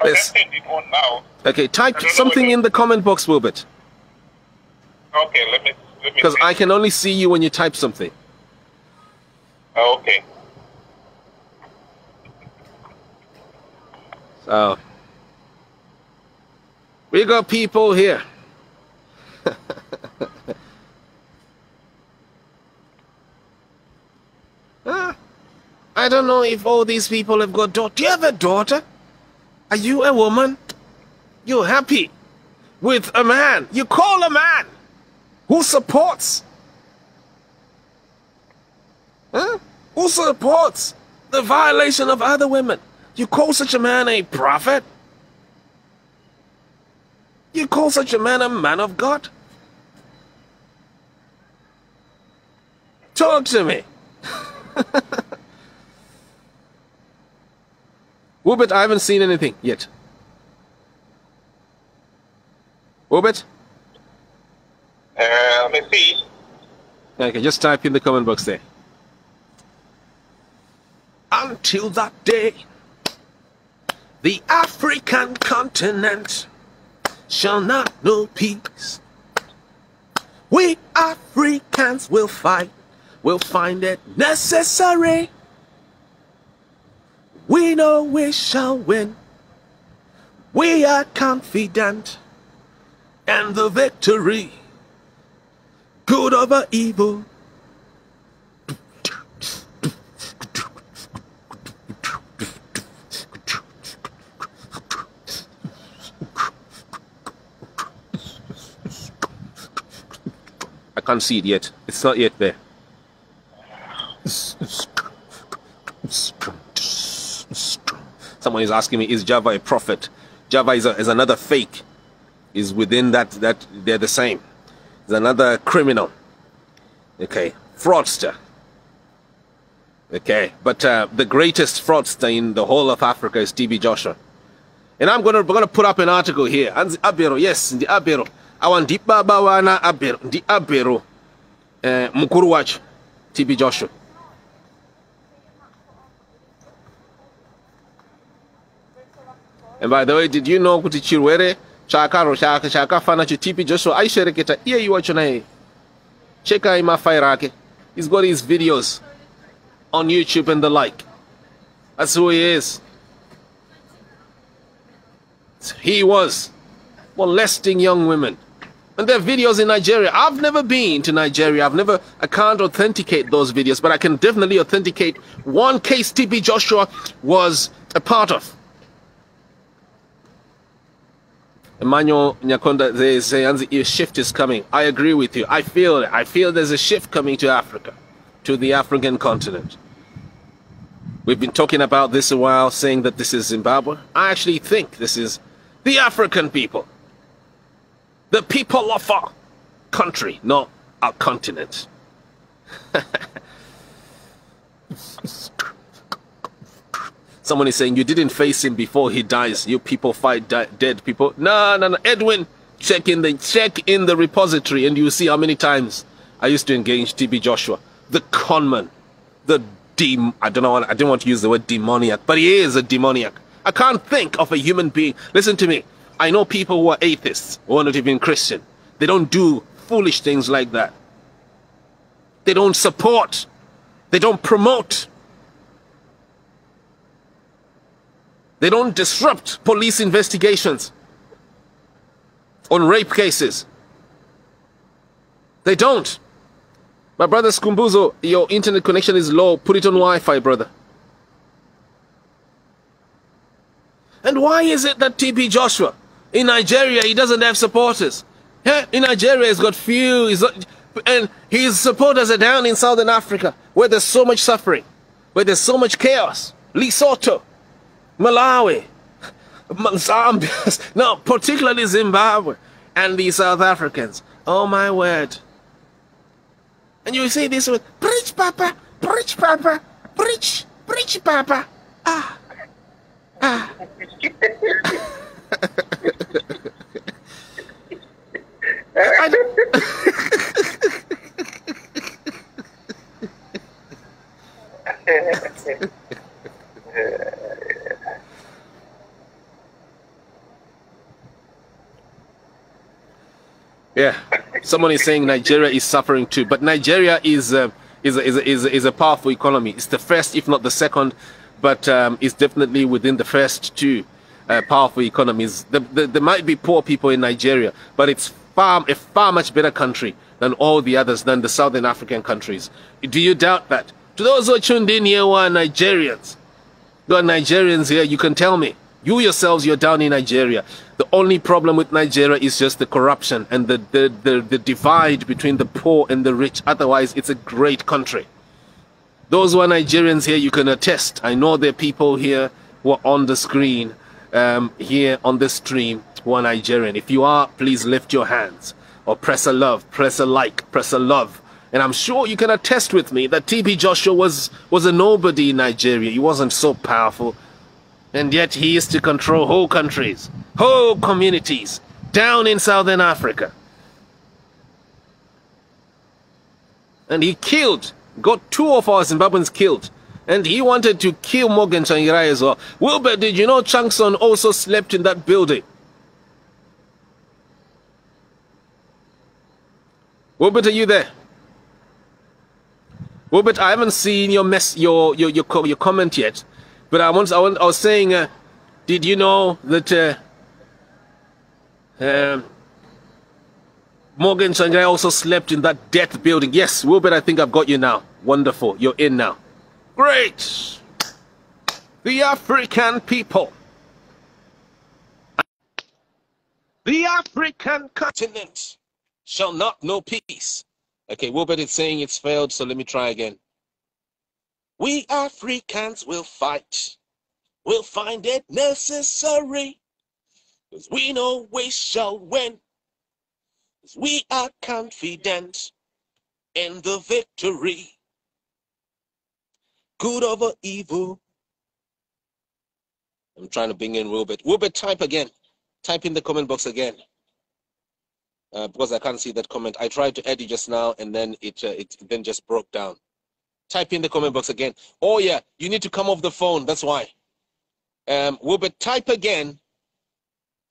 S4: I
S1: Yes.
S4: turned it on now.
S1: Okay, type something in the comment box, Wilbert.
S4: Okay, let me
S1: Because
S4: see.
S1: I can only see you when you type something.
S4: Okay.
S1: So we got people here. I don't know if all these people have got daughters. Do you have a daughter? Are you a woman? You're happy with a man. You call a man who supports. Who supports the violation of other women. You call such a man a prophet? You call such a man of God? Talk to me. Wilbert, I haven't seen anything yet. Wilbert?
S4: Let me see.
S1: Okay, just type in the comment box there. Until that day, the African continent shall not know peace. We Africans will fight, will find it necessary. We know we shall win. We are confident in the victory. Good over evil. I can't see it yet. It's not yet there. Someone is asking me, is Java a prophet? Java is another fake. Is within that they're the same. Is another criminal. Okay, fraudster. Okay, but the greatest fraudster in the whole of Africa is TB Joshua. And we're gonna put up an article here. And the Abero, yes, the Abero. I want deep babawana Abero, the Abero, Mukuruwach, TB Joshua. And by the way, did you know kuti Chirwere Chaka fana TB Joshua aishereketa iya iwacho naye. Cheka ima fairake. He's got his videos on YouTube and the like. That's who he is. He was molesting young women. And there are videos in Nigeria. I've never been to Nigeria. I can't authenticate those videos, but I can definitely authenticate one case TB Joshua was a part of. Emmanuel Nyakonda, they say a shift is coming. I agree with you. I feel there's a shift coming to Africa, to the African continent. We've been talking about this a while, saying that this is Zimbabwe. I actually think this is the African people. The people of our country, not our continent. Someone is saying, you didn't face him before he dies. You people fight dead people. No. Edwin, check in the repository and you see how many times I used to engage TB Joshua. The conman. I don't want to use the word demoniac, but he is a demoniac. I can't think of a human being. Listen to me. I know people who are atheists, who are not even Christian. They don't do foolish things like that. They don't support. They don't promote. They don't disrupt police investigations on rape cases. They don't. My brother Skumbuzo, your internet connection is low. Put it on Wi-Fi, brother. And why is it that TB Joshua, in Nigeria, he doesn't have supporters? Yeah, in Nigeria, he's got few, and his supporters are down in Southern Africa, where there's so much suffering, where there's so much chaos. Lesotho, Malawi, Zambia, no, particularly Zimbabwe, and the South Africans. Oh my word. And you say this with, preach, Papa, preach, Papa, preach, Papa. Yeah, someone is saying Nigeria is suffering too, but Nigeria is a powerful economy. It's the first, if not the second, but it's definitely within the first two powerful economies. There might be poor people in Nigeria, but it's a far much better country than all the others, than the Southern African countries. Do you doubt that? To those who are tuned in here who are Nigerians, here, you can tell me. You yourselves, you're down in Nigeria. The only problem with Nigeria is just the corruption and the divide between the poor and the rich. Otherwise, it's a great country. Those who are Nigerians here, you can attest. I know there are people here who are on the screen, here on the stream, who are Nigerian. If you are, please lift your hands or press a love, press a like, press a love. And I'm sure you can attest with me that TB Joshua was a nobody in Nigeria. He wasn't so powerful. And yet he used to control whole countries, whole communities, down in Southern Africa. And he got 2 of our Zimbabweans killed. And he wanted to kill Morgan Tsvangirai as well. Wilbert, did you know Changson also slept in that building? Wilbert, are you there? Wilbert, I haven't seen your comment yet. But I was saying, did you know that Morgan Tsvangirai also slept in that death building? Yes, Wilbert, I think I've got you now. Wonderful, you're in now. Great! The African people. The African continent shall not know peace. Okay, Wilbert is saying it's failed, so let me try again. We Africans will fight. We'll find it necessary. Because we know we shall win. Because we are confident in the victory. Good over evil. I'm trying to bring in Wilbert. Wilbert, type again. Type in the comment box again. Because I can't see that comment. I tried to edit just now and then it then just broke down. Type in the comment box again. Oh yeah, you need to come off the phone. That's why. Wilbert, type again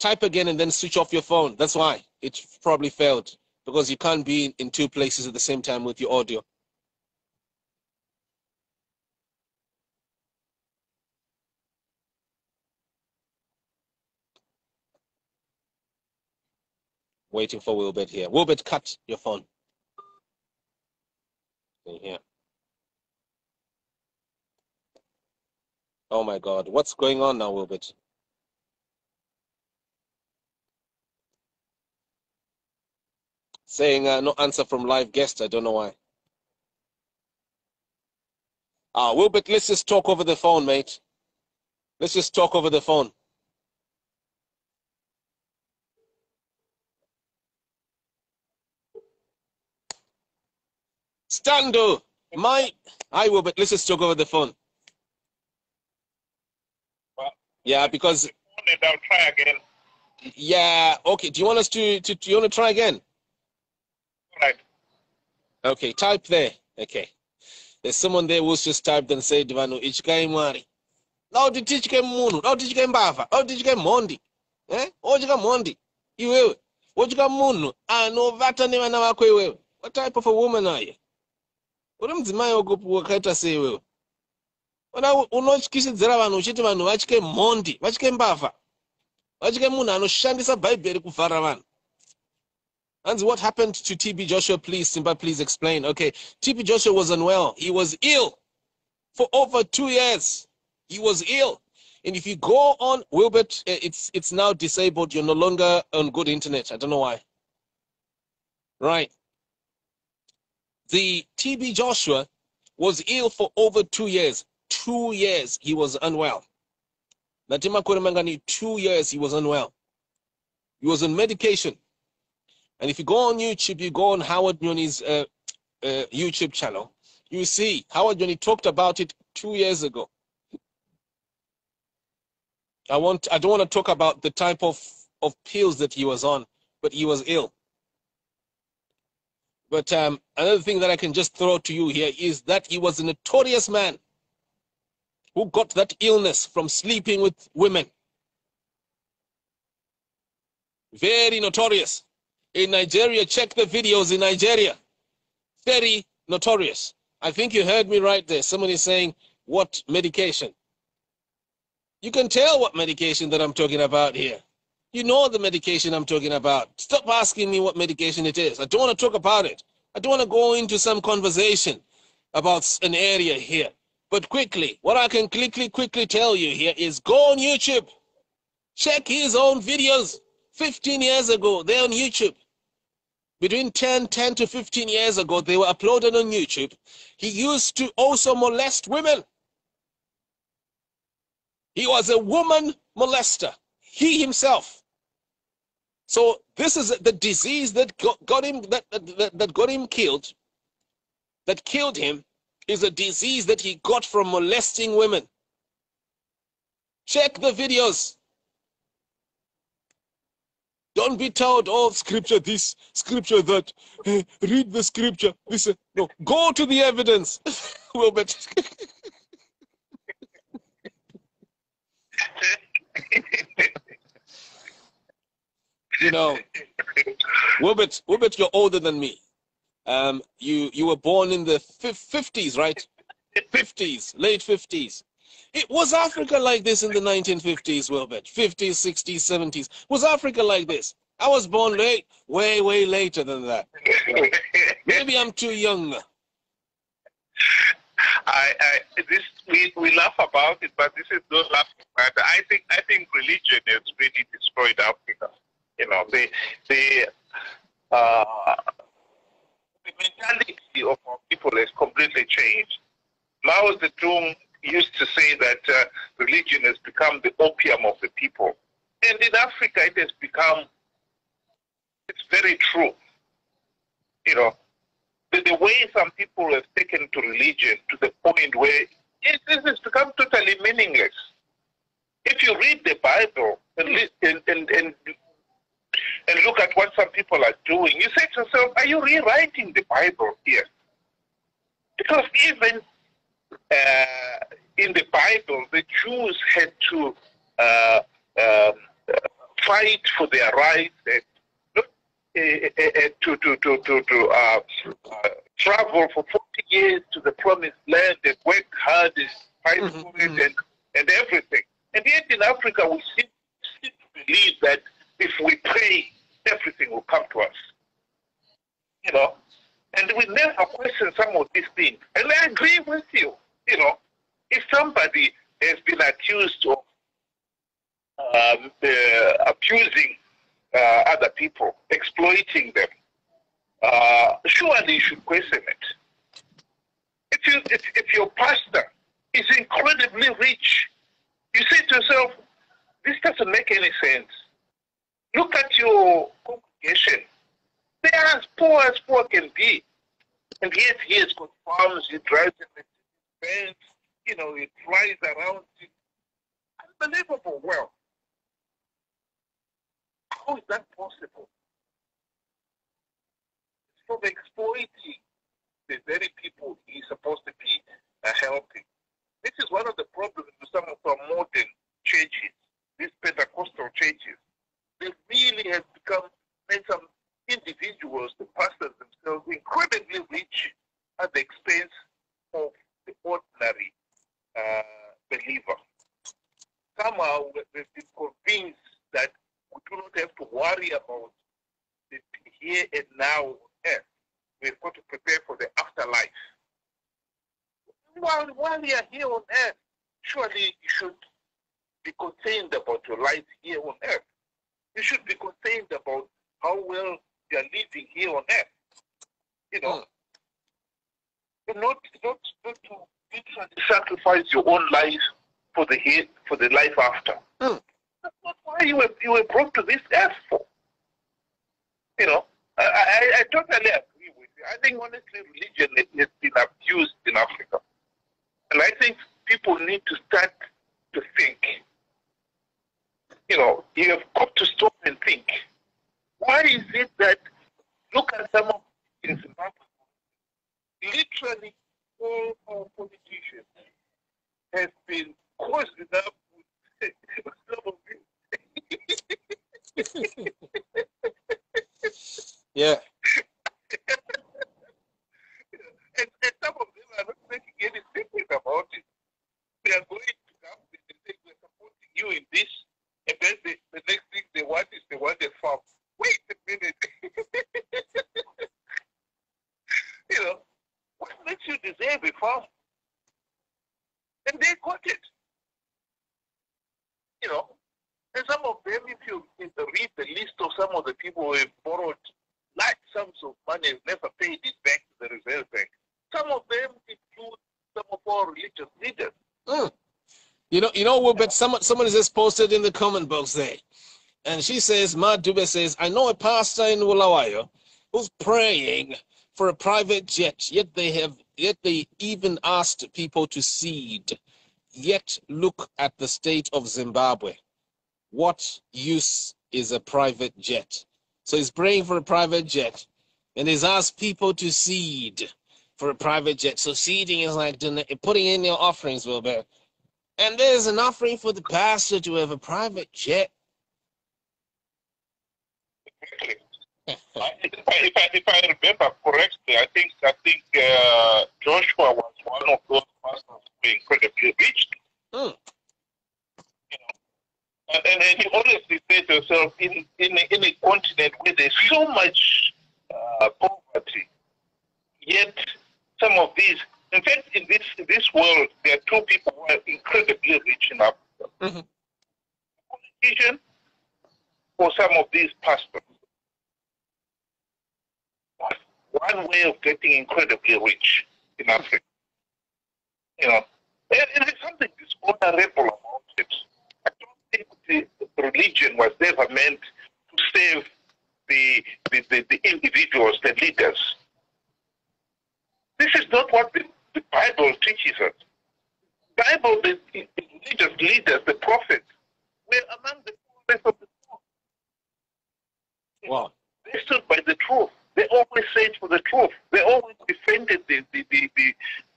S1: and then switch off your phone. That's why it probably failed, because you can't be in 2 places at the same time with your audio. Waiting for Wilbert here. Wilbert, cut your phone. In here. Oh my God, what's going on now, Wilbert? Saying no answer from live guest. I don't know why. Wilbert, let's just talk over the phone, mate. Let's just talk over the phone. Stando, hi Wilbert, let's just talk over the phone.
S4: Well,
S1: yeah, because
S4: I'll try again.
S1: Yeah, okay. Do you want us to do you want to try again?
S4: All right.
S1: Okay, type there. Okay. There's someone there who's just typed and said, Divano, ichkai mwari. Now did teach game munu, now did you game bava, now did you game mondi. Oh you mondi. You what you got munu? No vata name na wako wewe. What type of a woman are you? Unomdzimai wakaita sei wewe? Unotyisidzira vanhu uchiti vanhu vachike mondi, vachike mbavha. Vachike munhu anoshandisa bhaibheri kuvhara vanhu. And what happened to TB Joshua? Please, Simba, please explain. Okay, TB Joshua was unwell. He was ill for over 2 years. He was ill. And if you go on, Wilbert, it's now disabled. You're no longer on good internet. I don't know why. Right. The TB Joshua was ill for over 2 years. 2 years he was unwell. Natima Kuremangani, 2 years he was unwell. He was on medication. And if you go on YouTube, you go on Howard Nyoni's YouTube channel, you see Howard Nyoni talked about it 2 years ago. I don't want to talk about the type of pills that he was on, but he was ill. But another thing that I can just throw to you here is that he was a notorious man who got that illness from sleeping with women. Very notorious. In Nigeria, check the videos in Nigeria. Very notorious. I think you heard me right there. Someone is saying, what medication? You can tell what medication that I'm talking about here. You know the medication I'm talking about. Stop asking me what medication it is. I don't want to talk about it. I don't want to go into some conversation about an area here. But quickly, what I can quickly tell you here is go on YouTube. Check his own videos. 15 years ago, they're on YouTube. Between 10 to 15 years ago, they were uploaded on YouTube. He used to also molest women. He was a woman molester. He himself. So this is the disease that got him that got him killed. That killed him is a disease that he got from molesting women. Check the videos. Don't be told, oh, scripture this, scripture that. Read the scripture. Listen, no, go to the evidence. Wilbert. You know, Wilbert, you're older than me. You were born in the 50s, right? 50s, late 50s. It was Africa like this in the 1950s, Wilbert? 50s, 60s, 70s. Was Africa like this? I was born late, way later than that. Maybe I'm too young.
S4: We laugh about it, but this is not laughing matter. I think religion has really destroyed Africa. You know, the mentality of our people has completely changed. Mao Zedong used to say that religion has become the opium of the people. And in Africa, it has become, it's very true. You know, the way some people have taken to religion to the point where it has become totally meaningless. If you read the Bible and look at what some people are doing, you say to yourself, are you rewriting the Bible here? Because even in the Bible, the Jews had to fight for their rights and to travel for 40 years to the promised land and work hard and fight for it and everything. And yet in Africa, we seem to believe that if we pray, everything will come to us. You know? And we never question some of these things. And I agree with you. You know, if somebody has been accused of abusing other people, exploiting them, surely you should question it. If your pastor is incredibly rich, you say to yourself, this doesn't make any sense. Look at your congregation. They are as poor can be. And yet he has got farms, he drives in the fence, you know, he flies around. Unbelievable wealth. How is that possible? It's from exploiting the very people he's supposed to be helping. This is one of the problems with some of our modern churches, these Pentecostal churches. They really have made some individuals, the pastors themselves, incredibly rich at the expense of the ordinary believer. Somehow they've been convinced that we do not have to worry about the here and now on earth. We've got to prepare for the afterlife. While we are here on earth, surely you should be concerned about your life here on earth. You should be concerned about how well you are living here on earth. You know, not to literally sacrifice your own life for the life after. That's not why you were brought to this earth for. You know, I totally agree with you. I think honestly religion has been abused in Africa. And I think people need to start to think. You know, you have got to stop and think. Why is it that, look at some of in Zimbabwe, literally all our politicians has been causing up with some of these.
S1: Yeah.
S4: And some of them are not making any statement about it. They are going to government and say, we're supporting you in this, and then the next thing they want is they want a farm. Wait a minute. You know, what makes you deserve a farm? And they got it. You know, and some of them, if you read the list of some of the people who have borrowed large sums of money and never paid it back to the Reserve Bank, some of them include some of our religious leaders.
S1: You know, Wilbert, someone has just posted in the comment box there. And she says, Ma Dube says, I know a pastor in Bulawayo who's praying for a private jet, yet they even asked people to seed. Yet look at the state of Zimbabwe. What use is a private jet? So he's praying for a private jet, and he's asked people to seed for a private jet. So seeding is like putting in your offerings, Wilbert. And there's an offering for the pastor to have a private jet.
S4: If I remember correctly, I think Joshua was one of those pastors who were incredibly rich. You know, and you honestly say to yourself, in a continent where there's so much poverty, yet some of these, in fact, in this world, there are two people who are incredibly rich in Africa: politicians or some of these pastors. One way of getting incredibly rich in Africa. You know, and there's something dishonorable about it. I don't think the religion was never meant to save the individuals, the leaders. This is not what the Bible teaches us. The Bible, the religious leaders, the prophets, were among the poorest of the poor.
S1: Wow.
S4: They stood by the truth. They always said for the truth. They always defended the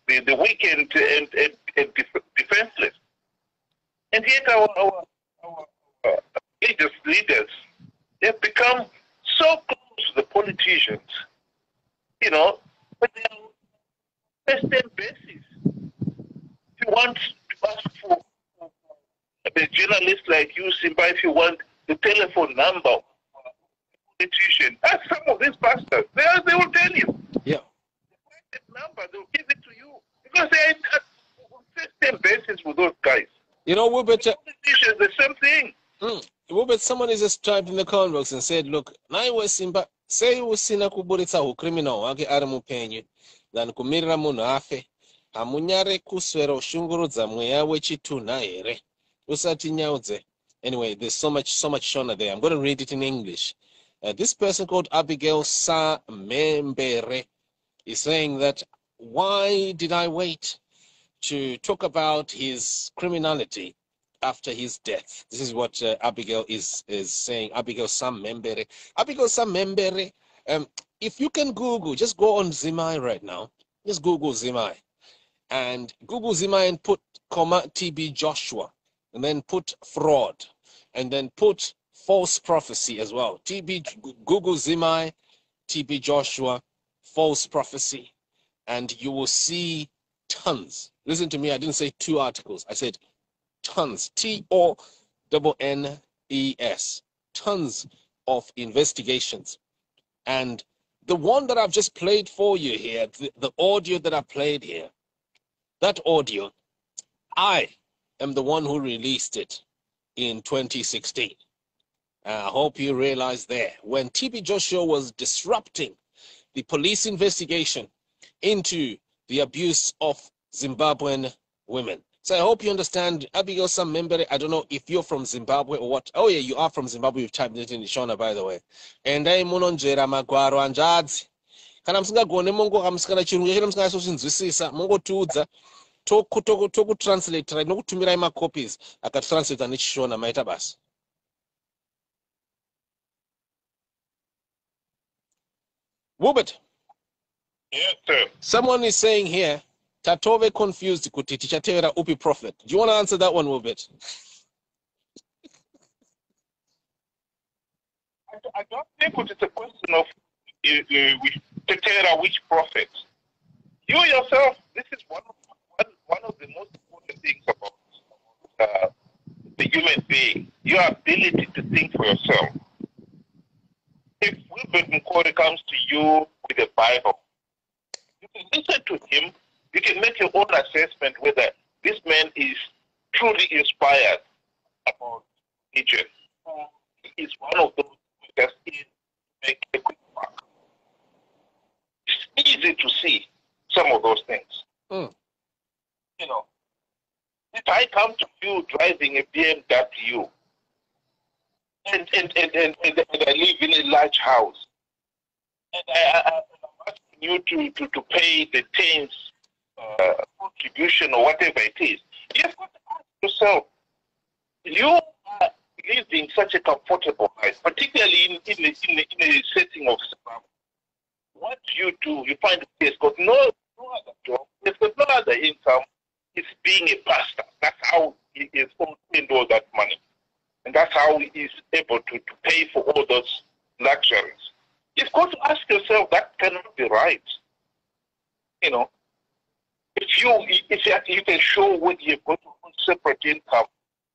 S4: weak and defenseless. And yet our religious leaders, they've become so close to the politicians, you know, but they are first-name basis. If you want to ask for a journalist like you, Simba, if you want the telephone number, institution. Ask some of these pastors. They will tell you.
S1: Yeah.
S4: That number, they'll give it to you. Because they are on first-name basis with those guys.
S1: You know, Wilbert,
S4: politicians, the same thing.
S1: Wilbert, someone is just typed in the comment box and said, look, naiwe Simba, sei usina kuburitsa criminal wake ari mupenyu, than kumirira munhu afe, hamunyare kuswera ushungurudza mweya wechitunha here, usati nyaudze. Anyway, there's so much Shona there. I'm going to read it in English. This person called Abigail Samembere is saying that, why did I wait to talk about his criminality after his death? This is what Abigail is saying. Abigail Samembere. Abigail Samembere, if you can Google, just go on Zimai right now. Just Google Zimai. And Google Zimai and put comma TB Joshua. And then put fraud. And then put false prophecy as well. Google Zimai, TB Joshua, false prophecy, and you will see tons. Listen to me, I didn't say 2 articles. I said tons. TONNES. Tons of investigations. And the one that I've just played for you here, the audio that I played here, that audio, I am the one who released it in 2016. I hope you realize there, when TB Joshua was disrupting the police investigation into the abuse of Zimbabwean women. So I hope you understand, Abigail Samembere. I don't know if you're from Zimbabwe or what. Oh yeah, you are from Zimbabwe. You've typed it in Shona, by the way. And I munonjera magwaro anjadzi. Kana musingagone mongo kamusikana chirungu chete musingasozvinzwisisa mongotiudza tokutranslate nokutumirai macopies akatranslate nechishona maita basa. Wilbert.
S4: Yes, sir.
S1: Someone is saying here Tatove confused kuti tichatevera upi prophet. Do you want to answer that one a little bit?
S4: I don't think it's a question of which prophet. You yourself, this is one of the most important things about the human being, your ability to think for yourself. If Wilbert Mukori comes to you with the Bible, you can listen to him, you can make your own assessment whether this man is truly inspired about religion. He is one of those who just make a quick mark. It's easy to see some of those things.
S1: Mm.
S4: You know, if I come to you driving a BMW and I live in a large house and I'm asking you to pay the 10th contribution or whatever it is, you've got to ask yourself, you are living such a comfortable life, particularly in a setting of Zimbabwe. What do? You find he's got no other job, he's got no other income, he's being a pastor. That's how he is spending all that money. And that's how he is able to pay for all those luxuries. You've got to ask yourself, that cannot be right. You know, if you can show whether you've got a separate income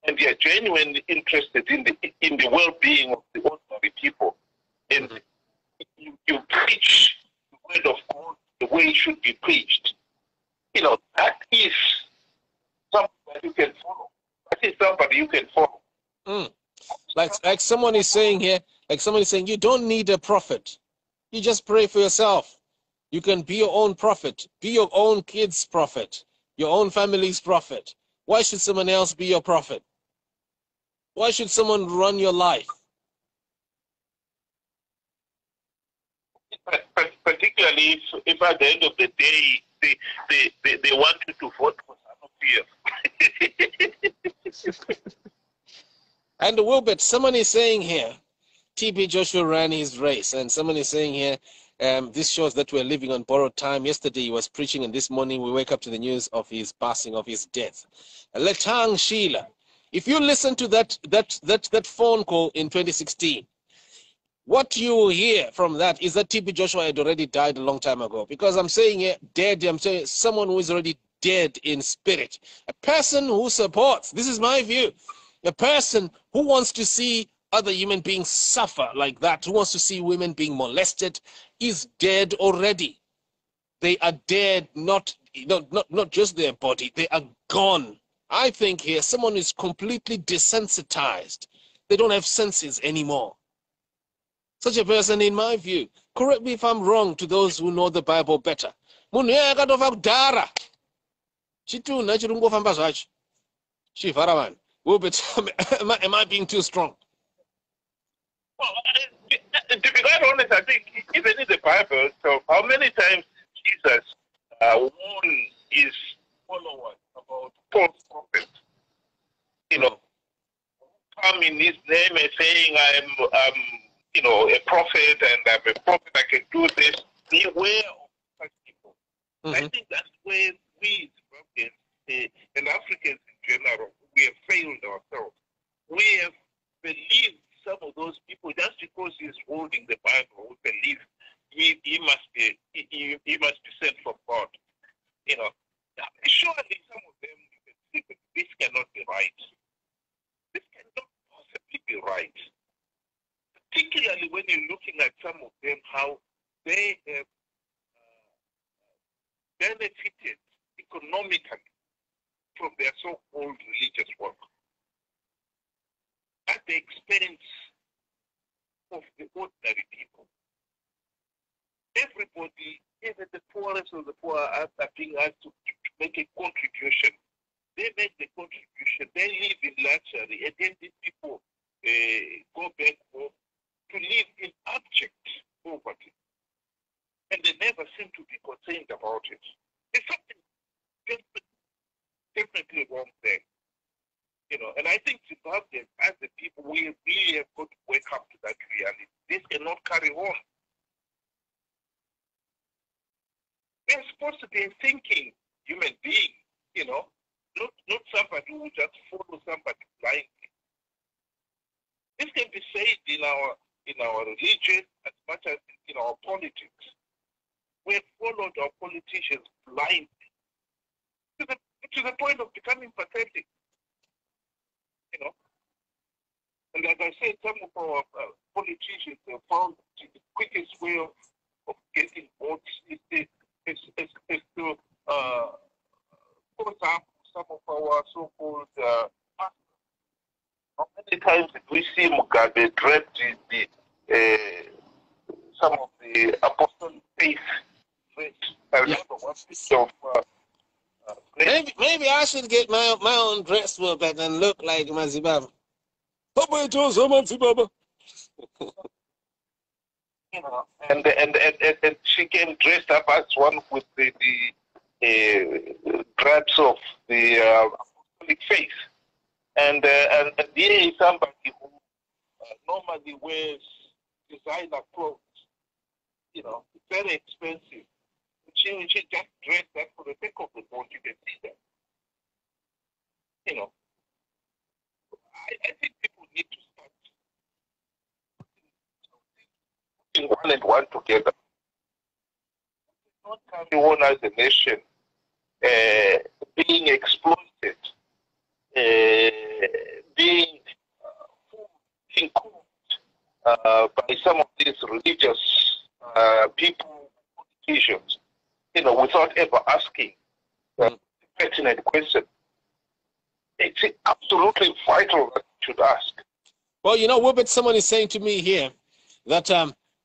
S4: and you're genuinely interested in the well-being of the ordinary people, and you preach the word of God the way it should be preached, you know, that is something that you can follow. That is somebody you can follow.
S1: Mm. Like someone is saying here, you don't need a prophet. You just pray for yourself. You can be your own prophet, be your own kid's prophet, your own family's prophet. Why should someone else be your prophet? Why should someone run your life?
S4: Particularly if at the end of the day they want you to vote for Sanu.
S1: And Wilbert, someone is saying here, TB Joshua ran his race, and someone is saying here, this shows that we're living on borrowed time. Yesterday he was preaching, and this morning we wake up to the news of his passing, of his death. Letang Sheila, if you listen to that phone call in 2016, what you hear from that is that TB Joshua had already died a long time ago. Because I'm saying here, dead, I'm saying someone who is already dead in spirit. A person who supports, this is my view, a person who wants to see other human beings suffer like that, who wants to see women being molested, is dead already. They are dead, not just their body, they are gone. I think here someone is completely desensitized. They don't have senses anymore. Such a person, in my view, correct me if I'm wrong to those who know the Bible better. Munhu akatova kudhara. Chituna chirungofamba zvacho. Chivhara vanhu. Am I being too strong?
S4: Well, to be quite honest, I think even in the Bible, so how many times Jesus warned his followers about false prophets? You know, come in his name and saying, I'm you know, a prophet, and I'm a prophet, I can do this. Beware of such people. I think that's where we, and Africans in general, we have failed ourselves. We have believed some of those people just because he's holding the Bible. We believe he must be sent from God. You know, surely some of them you can think that this cannot be right. This cannot possibly be right. Particularly when you're looking at some of them, how they have benefited economically from their so-called religious work at the expense of the ordinary people. Everybody, even the poorest of the poor, are being asked to make a contribution. They make the contribution, they live in luxury, and then these people go back home to live in abject poverty. And they never seem to be concerned about it. There's something definitely wrong there. You know, and I think Zimbabweans, as the people, we really have got to wake up to that reality. This cannot carry on. We're supposed to be thinking human to just follow somebody blindly. This can be said in our religion as much as in our politics. We have followed our politicians blindly to the point of becoming pathetic. And as I said, some of our politicians have found the quickest way of getting votes is to force up some of our so-called how many times did we see Mugabe dragged some of the apostolic faith? I remember one picture of
S1: maybe I should get my own dress up and look like Mazibaba.
S4: And she came dressed up as one with the drapes of the apostolic faith. And here is somebody who normally wears designer clothes, very expensive. She just dressed that for the sake of the vote. You can see that. I think people need to start putting one and one together. Not carry on as a nation being exploited, being cooked by some of these religious people, politicians, without ever asking the pertinent question. It's absolutely vital that you should ask.
S1: Well, Wilbert, someone is saying to me here that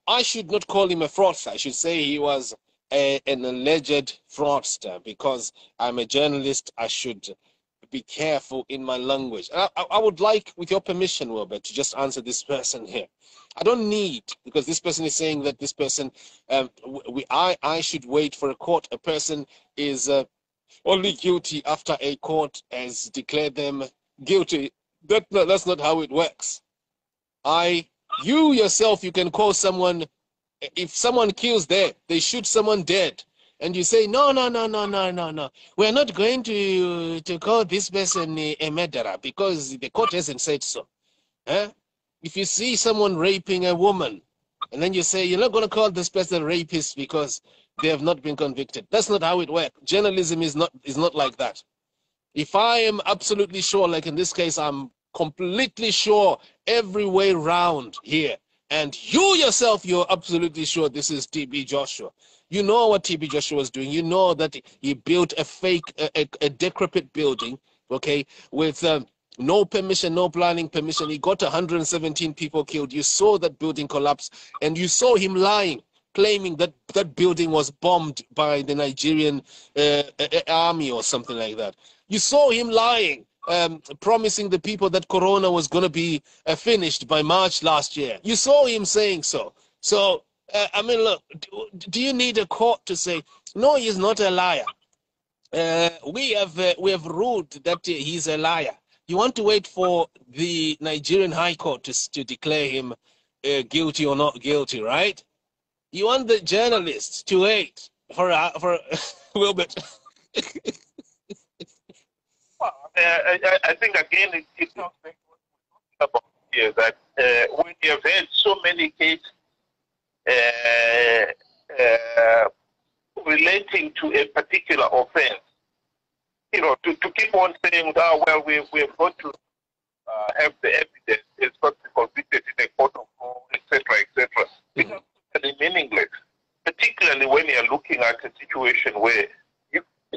S1: I should not call him a fraudster. I should say he was an alleged fraudster because I'm a journalist. I should be careful in my language. I would like, with your permission, Wilbert, to just answer this person here. I don't need, because this person is saying that this person, I should wait for a court. A person is only guilty after a court has declared them guilty. That's not how it works. You yourself, you can call someone, if someone kills there, they shoot someone dead, and you say, no, we're not going to call this person a murderer because the court hasn't said so. If you see someone raping a woman, and then you say, you're not going to call this person a rapist because they have not been convicted. That's not how it works. Journalism is not like that. If I am absolutely sure, like in this case, I'm completely sure every way round here, and you yourself, you're absolutely sure this is TB Joshua. You know what TB Joshua was doing. You know that he built a fake, a decrepit building, okay, with no permission, no planning permission. He got 117 people killed. You saw that building collapse, and you saw him lying, claiming that that building was bombed by the Nigerian army or something like that. You saw him lying, promising the people that Corona was going to be finished by March last year. You saw him saying so. So, I mean, look, do you need a court to say, no, he's not a liar? We have ruled that he's a liar. You want to wait for the Nigerian High Court to declare him guilty or not guilty, right? You want the journalists to wait for Wilbert.
S4: Well, I think again it comes back to what we're talking about here, that when you have had so many cases relating to a particular offense, to keep on saying, oh, well, we've got to have the evidence, it's got to be convicted in a court of law, etc., etc. It's totally meaningless, particularly when you're looking at a situation where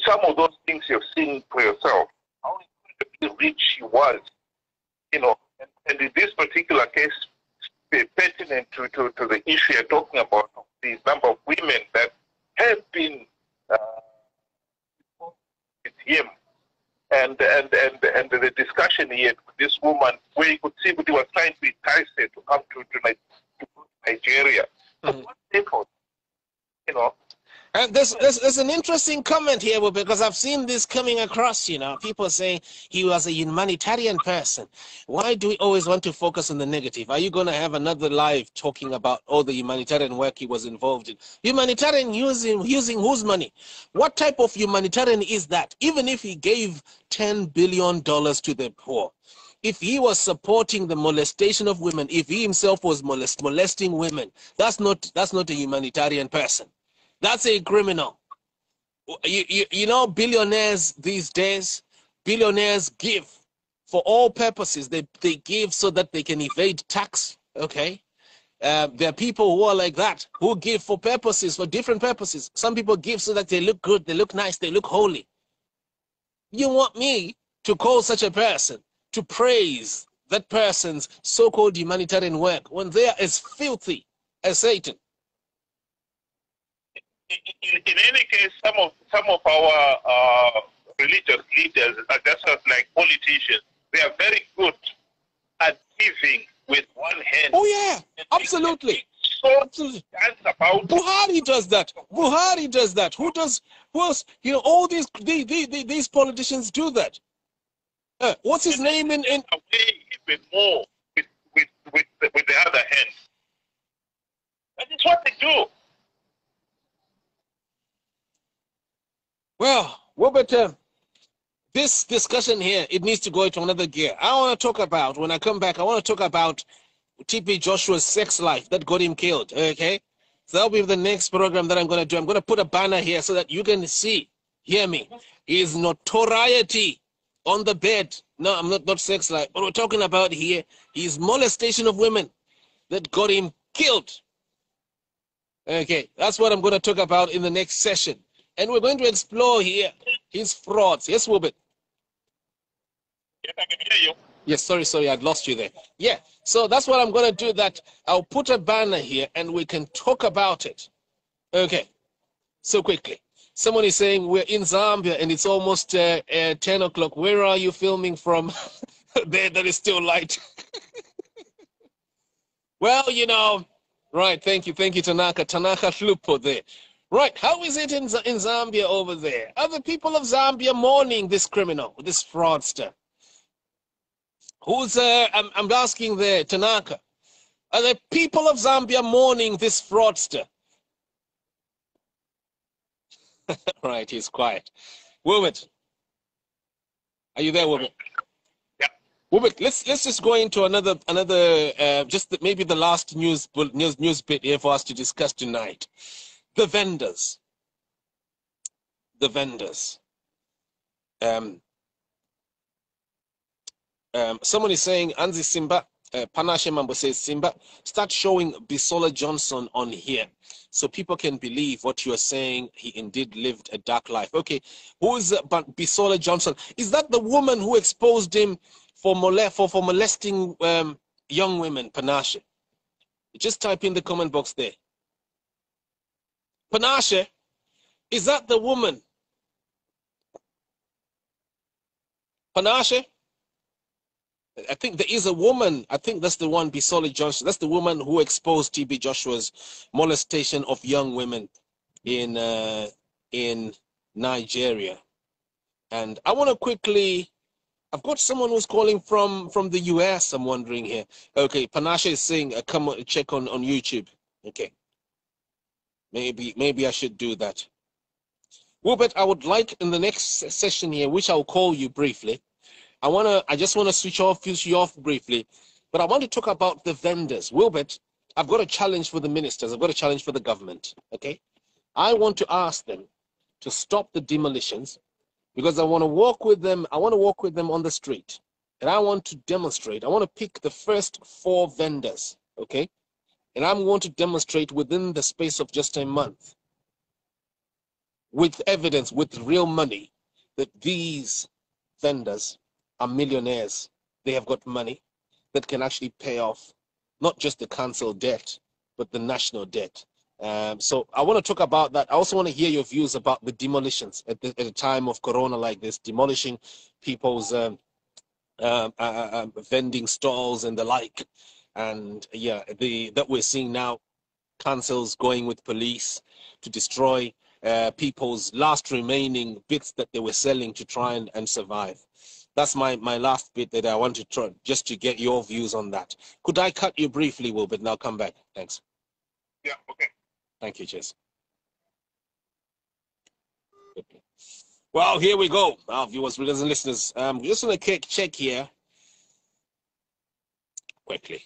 S4: some of those things you've seen for yourself, how incredibly rich he was, and in this particular case, pertinent to the issue you're talking about, of the number of women that have been with him, and the discussion he had with this woman, where you could see that he was trying to entice her to come to Nigeria. So what effort,
S1: And there's an interesting comment here, because I've seen this coming across, people saying he was a humanitarian person. Why do we always want to focus on the negative? Are you going to have another live talking about all the humanitarian work he was involved in? Humanitarian using whose money? What type of humanitarian is that? Even if he gave $10 billion to the poor, if he was supporting the molestation of women, if he himself was molesting women, that's not a humanitarian person. That's a criminal. You know, billionaires these days, billionaires give for all purposes. They give so that they can evade tax, okay? There are people who are like that, who give for purposes, for different purposes. Some people give so that they look good, they look nice, they look holy. You want me to call such a person, to praise that person's so-called humanitarian work when they are as filthy as Satan?
S4: In any case, some of our religious leaders are just like politicians. They are very good at giving with one hand.
S1: Oh yeah, absolutely.
S4: So
S1: absolutely.
S4: That's about
S1: Buhari does that. Buhari does that. Who else? All these politicians do that. What's his name in
S4: away even more with the other hand. That is what they do.
S1: Well, but this discussion here, it needs to go into another gear. I want to talk about, when I come back, I want to talk about TB Joshua's sex life that got him killed, okay? So that'll be the next program that I'm going to do. I'm going to put a banner here so that you can see, hear me, his notoriety on the bed. No, I'm not sex life. What we're talking about here is molestation of women that got him killed. Okay, that's what I'm going to talk about in the next session. And we're going to explore here his frauds. Yes, Wilbert?
S4: Yes, I can hear you.
S1: Yes, sorry, I'd lost you there. Yeah, so that's what I'm going to do, that I'll put a banner here and we can talk about it. Okay, so quickly. Someone is saying we're in Zambia and it's almost 10 o'clock. Where are you filming from? There, that is still light. Well, right, thank you, Tanaka Hlupo there. Right, how is it in Zambia over there? Are the people of Zambia mourning this criminal, this fraudster? Who's, I'm asking there, Tanaka. Are the people of Zambia mourning this fraudster? Right, he's quiet. Wilbert, are you there, Wilbert?
S4: Yeah.
S1: Wilbert, let's just go into another just maybe the last news bit here for us to discuss tonight. The vendors. Someone is saying, Anzi Simba, Panashe Mambo says, Simba, start showing Bisola Johnson on here so people can believe what you are saying. He indeed lived a dark life. Okay, who is Bisola Johnson? Is that the woman who exposed him for molesting young women, Panashe? Just type in the comment box there. Panashe, is that the woman? Panashe? I think there is a woman. I think that's the one, Bisola Johnson. That's the woman who exposed TB Joshua's molestation of young women in Nigeria. And I want to quickly, I've got someone who's calling from the US. I'm wondering here. Okay, Panashe is saying, come on, check on YouTube. Okay. Maybe I should do that. Wilbert, I would like in the next session here, which I'll call you briefly. I just want to switch you off briefly, but I want to talk about the vendors. Wilbert, I've got a challenge for the ministers. I've got a challenge for the government. Okay, I want to ask them to stop the demolitions, because I want to walk with them. I want to walk with them on the street, and I want to demonstrate. I want to pick the first 4 vendors. Okay, and I'm going to demonstrate within the space of just a month, with evidence, with real money, that these vendors are millionaires. They have got money that can actually pay off not just the council debt, but the national debt. So I want to talk about that. I also want to hear your views about the demolitions at the time of Corona like this, demolishing people's vending stalls and the like. And yeah, that we're seeing now, councils going with police to destroy people's last remaining bits that they were selling to try and survive. That's my last bit that I want to try, just to get your views on that. Could I cut you briefly, Wilbert, and I'll come back? Thanks.
S4: Yeah, okay.
S1: Thank you, cheers. Well, here we go. Our viewers, brothers and listeners. Just want to check here quickly.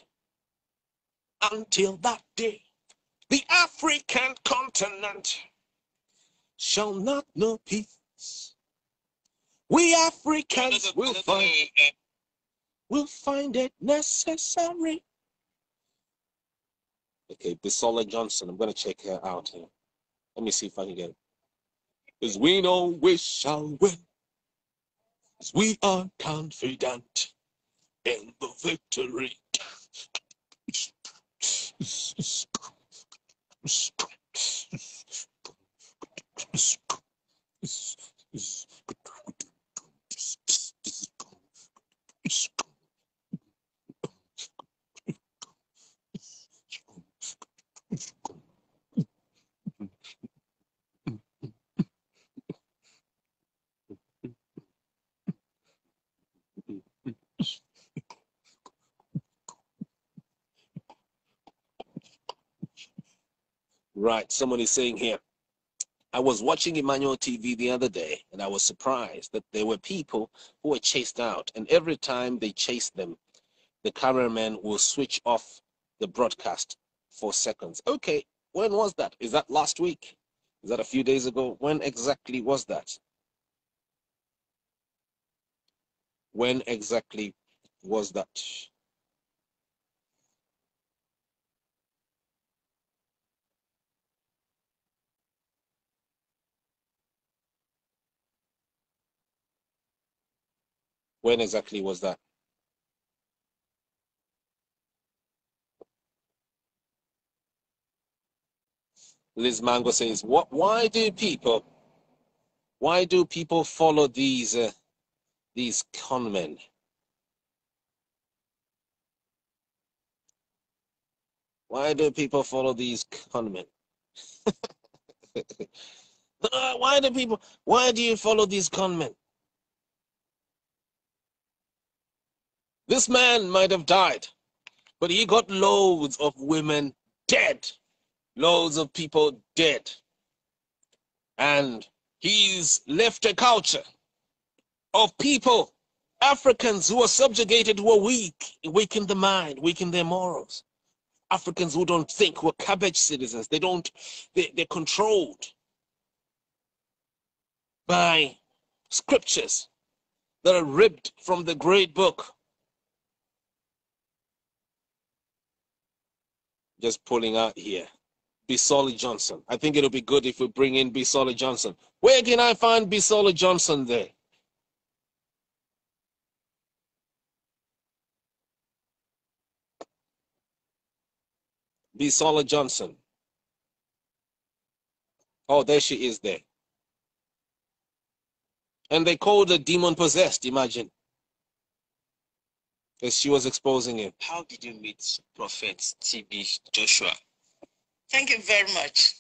S1: Until that day, the African continent shall not know peace. We Africans will find it necessary. Okay, Bisola Johnson. I'm going to check her out here. Let me see if I can get it. Because we know we shall win. Because we are confident in the victory. Right, someone is saying here, I was watching Emmanuel TV the other day, and I was surprised that there were people who were chased out, and every time they chased them, the cameraman will switch off the broadcast for seconds. Okay, when was that? Is that last week? Is that a few days ago? When exactly was that? When exactly was that? When exactly was that? Liz Mango says, why do people follow these conmen? Why do people follow these conmen? Why do you follow these conmen? This man might have died, but he got loads of women dead, loads of people dead. And he's left a culture of people, Africans who are subjugated, who are weak in the mind, weak in their morals. Africans who don't think, who are cabbage citizens. They're controlled by scriptures that are ripped from the great book. Just pulling out here. Bisola Johnson. I think it'll be good if we bring in Bisola Johnson. Where can I find Bisola Johnson there? Bisola Johnson. Oh, there she is there. And they called her demon possessed, imagine. As she was exposing him.
S5: How did you meet Prophet TB Joshua? Thank you very much.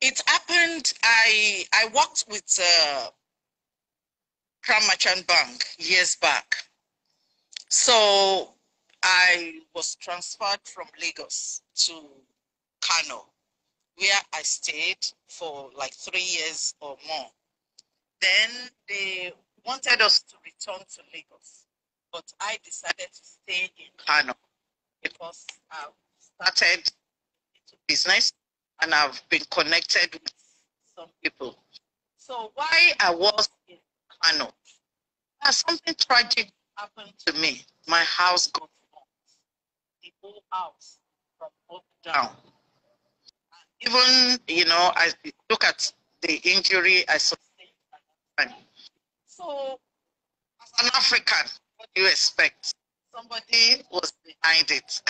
S5: It happened, I worked with Crown Merchant Bank years back. So I was transferred from Lagos to Kano, where I stayed for like 3 years or more. Then they wanted us to return to Lagos, but I decided to stay in Kano because I've started into business and I've been connected with some people. So while I was in Kano, something tragic happened to me. My house got bombed. The whole house from up down. Even, I look at the injury I sustained at that time. So, as an African, what do you expect? Somebody was behind it.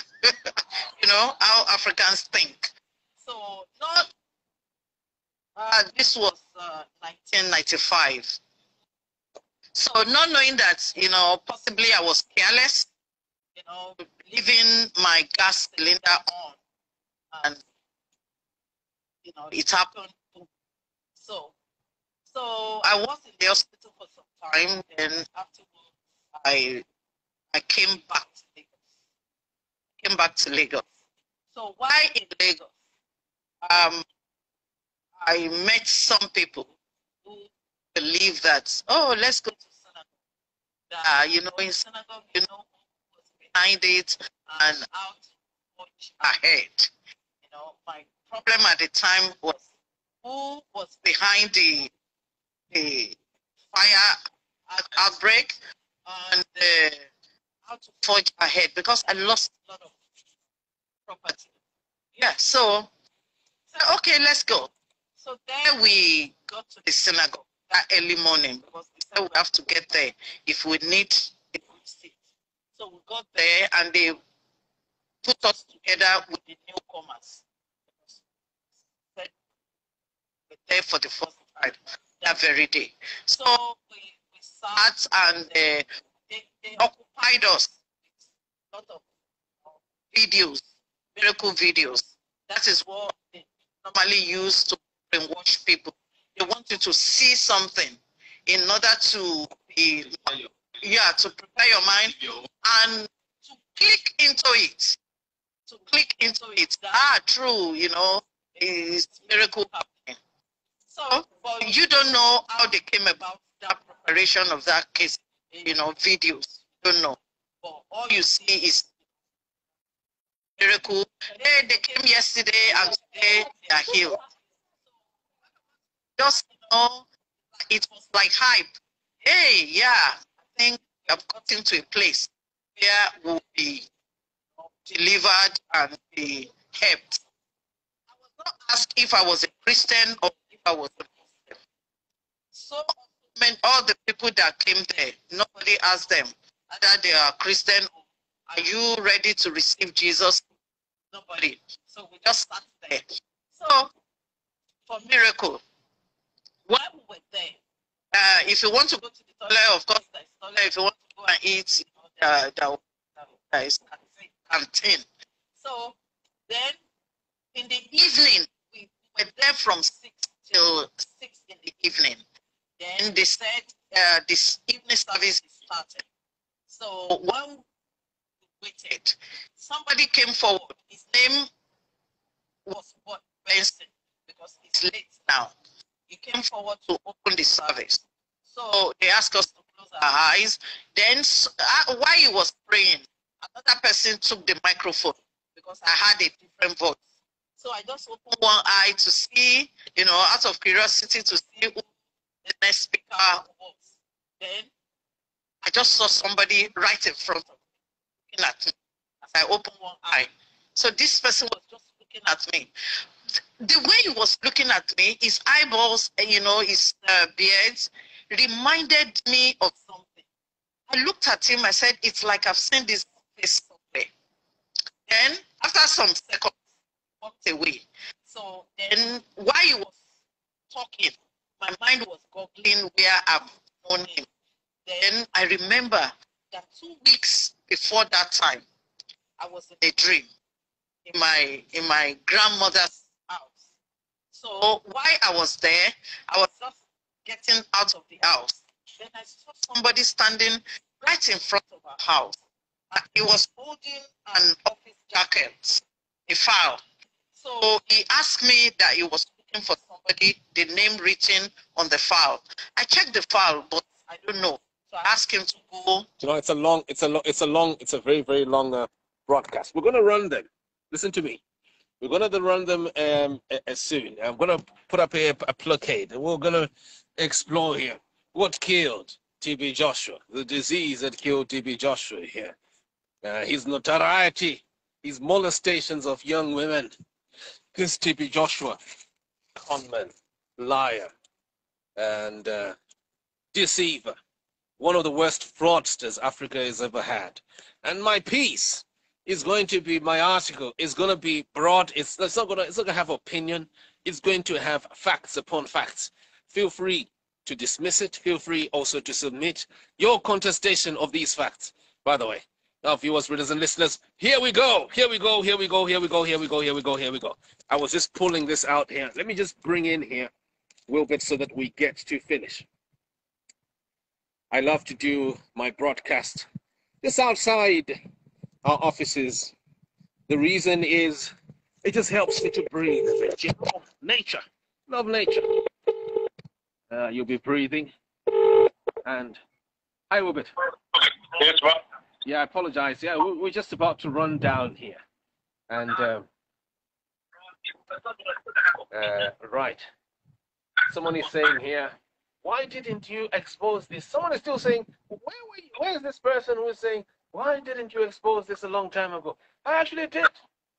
S5: How Africans think. So, this was 1995. So, not knowing that, possibly I was careless, leaving my gas cylinder on and you know, it happened. So I was in the hospital for some time. Then afterwards, I came back to Lagos. So why in Lagos? I met some people who believe that, oh, let's go to synagogue. You know, in synagogue, you know what's behind it and how to watch ahead. You know, my problem at the time was who was behind the fire outbreak and how to forge ahead, because I lost a lot of property. Yeah, so okay, let's go. So there we got to the synagogue that early morning, because we said we have to get there if we need a good seat. So we got there and they put us together with the newcomers. We're there for the first time that very day. So we sat and they occupied us with a lot of videos, miracle videos. That is what they normally use to brainwash people. They want you to see something in order to be, to prepare your mind and to click into it. True, you know, is miracle happening. So, but you don't know how they came about that preparation of that case, you know, videos. You don't know. But all you see is miracle. Hey, they came yesterday and today they are healed. Just, you know, it was like hype. Hey, yeah, I think we have gotten to a place where we'll be delivered and be helped. I was not asked if I was a Christian or if I was a Muslim. So all the people that came there, nobody asked them whether they are Christian. Are you ready to receive Jesus? Nobody. So we just sat there. So for miracle, while we were there, if you want to go to the toilet, of course there's toilet. If you want to go and eat, you know, there is canteen. So then in the evening, we were there from 6 till 6 in the evening. Then they said this evening service is started. So when we waited, somebody came forward. His name was Benson, because it's late now. He came forward to open the service. So they asked us to close our eyes. Then while he was praying, another person took the microphone, because I had a different voice. So I just opened one eye to see, you know, out of curiosity to see who the next speaker was. Then I just saw somebody right in front of me, looking at me as I opened one eye. So this person was just looking at me. The way he was looking at me, his eyeballs, you know, his beard, reminded me of something. I looked at him, I said, it's like I've seen this face somewhere. Then, after some seconds, he walked away. So then, while he was talking, my mind was googling where I've known him. Then I remember that 2 weeks before that time, I was in a dream in my grandmother's house. So while I was there, I was just getting out of the house. Then I saw somebody standing right in front of our house. And he was holding an office jacket, a file. So he asked me that he was looking for somebody, the name written on the file. I checked the file, but I don't know. So I asked him to go.
S1: You know, it's a very, very long broadcast. We're going to run them. Listen to me. We're going to run them soon. I'm going to put up a placard, and we're going to explore here what killed TB Joshua, the disease that killed TB Joshua here. His notoriety, his molestations of young women. This TB Joshua, conman, liar, and deceiver. One of the worst fraudsters Africa has ever had. And my piece is going to be, my article is going to be broad. It's not going to have opinion. It's going to have facts upon facts. Feel free to dismiss it. Feel free also to submit your contestation of these facts. By the way, Now, viewers, readers, and listeners, here we go. Here we go. Here we go. Here we go. Here we go. Here we go. Here we go. I was just pulling this out here. Let me just bring in here Wilbert so that we get to finish. I love to do my broadcast just outside our offices. The reason is it just helps me to breathe. Love nature. Love nature. You'll be breathing. And hi, Wilbert.
S4: Yes, ma'am.
S1: Yeah, I apologize. Yeah, we're just about to run down here. And, right. Someone is saying here, why didn't you expose this? Someone is still saying, where is this person who is saying, why didn't you expose this a long time ago? I actually did.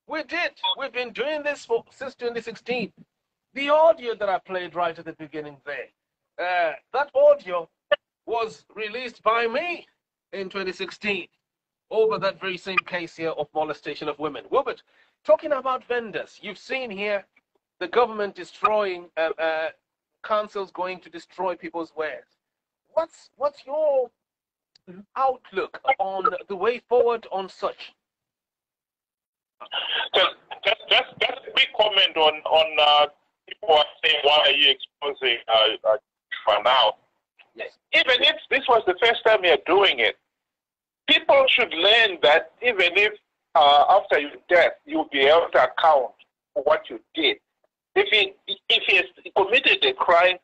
S1: We did. We've been doing this since 2016. The audio that I played right at the beginning there, that audio was released by me in 2016 over that very same case here of molestation of women. Wilbert, talking about vendors, you've seen here the government destroying, councils going to destroy people's wares. What's your outlook on the way forward on such?
S4: Just a quick comment on people are saying, why are you exposing for now?
S1: Yes.
S4: Even if this was the first time you're doing it, people should learn that even if after your death, you'll be able to account for what you did. If he has committed a crime,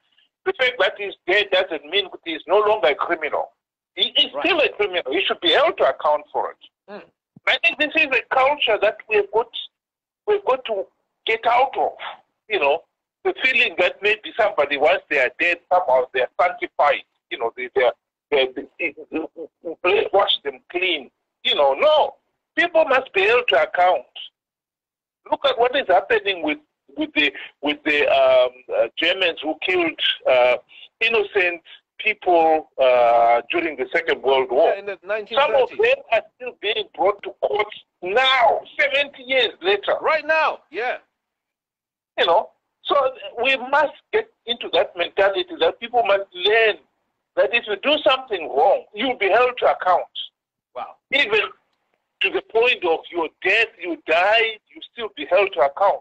S4: the fact that he's dead doesn't mean he's no longer a criminal. He is still a criminal. He should be able to account for it.
S1: Mm.
S4: I think this is a culture that we've got to get out of. You know, the feeling that maybe somebody, once they are dead, somehow they are sanctified. You know, they wash them clean. You know, no. People must be able to account. Look at what is happening with the Germans who killed innocent people during the Second World War.
S1: Yeah, in the 1930s.
S4: Some of them are still being brought to court now, 70 years later.
S1: Right now, yeah.
S4: You know, so we must get into that mentality that people must learn that if you do something wrong, you'll be held to account.
S1: Wow.
S4: Even to the point of your death, you die, you still be held to account.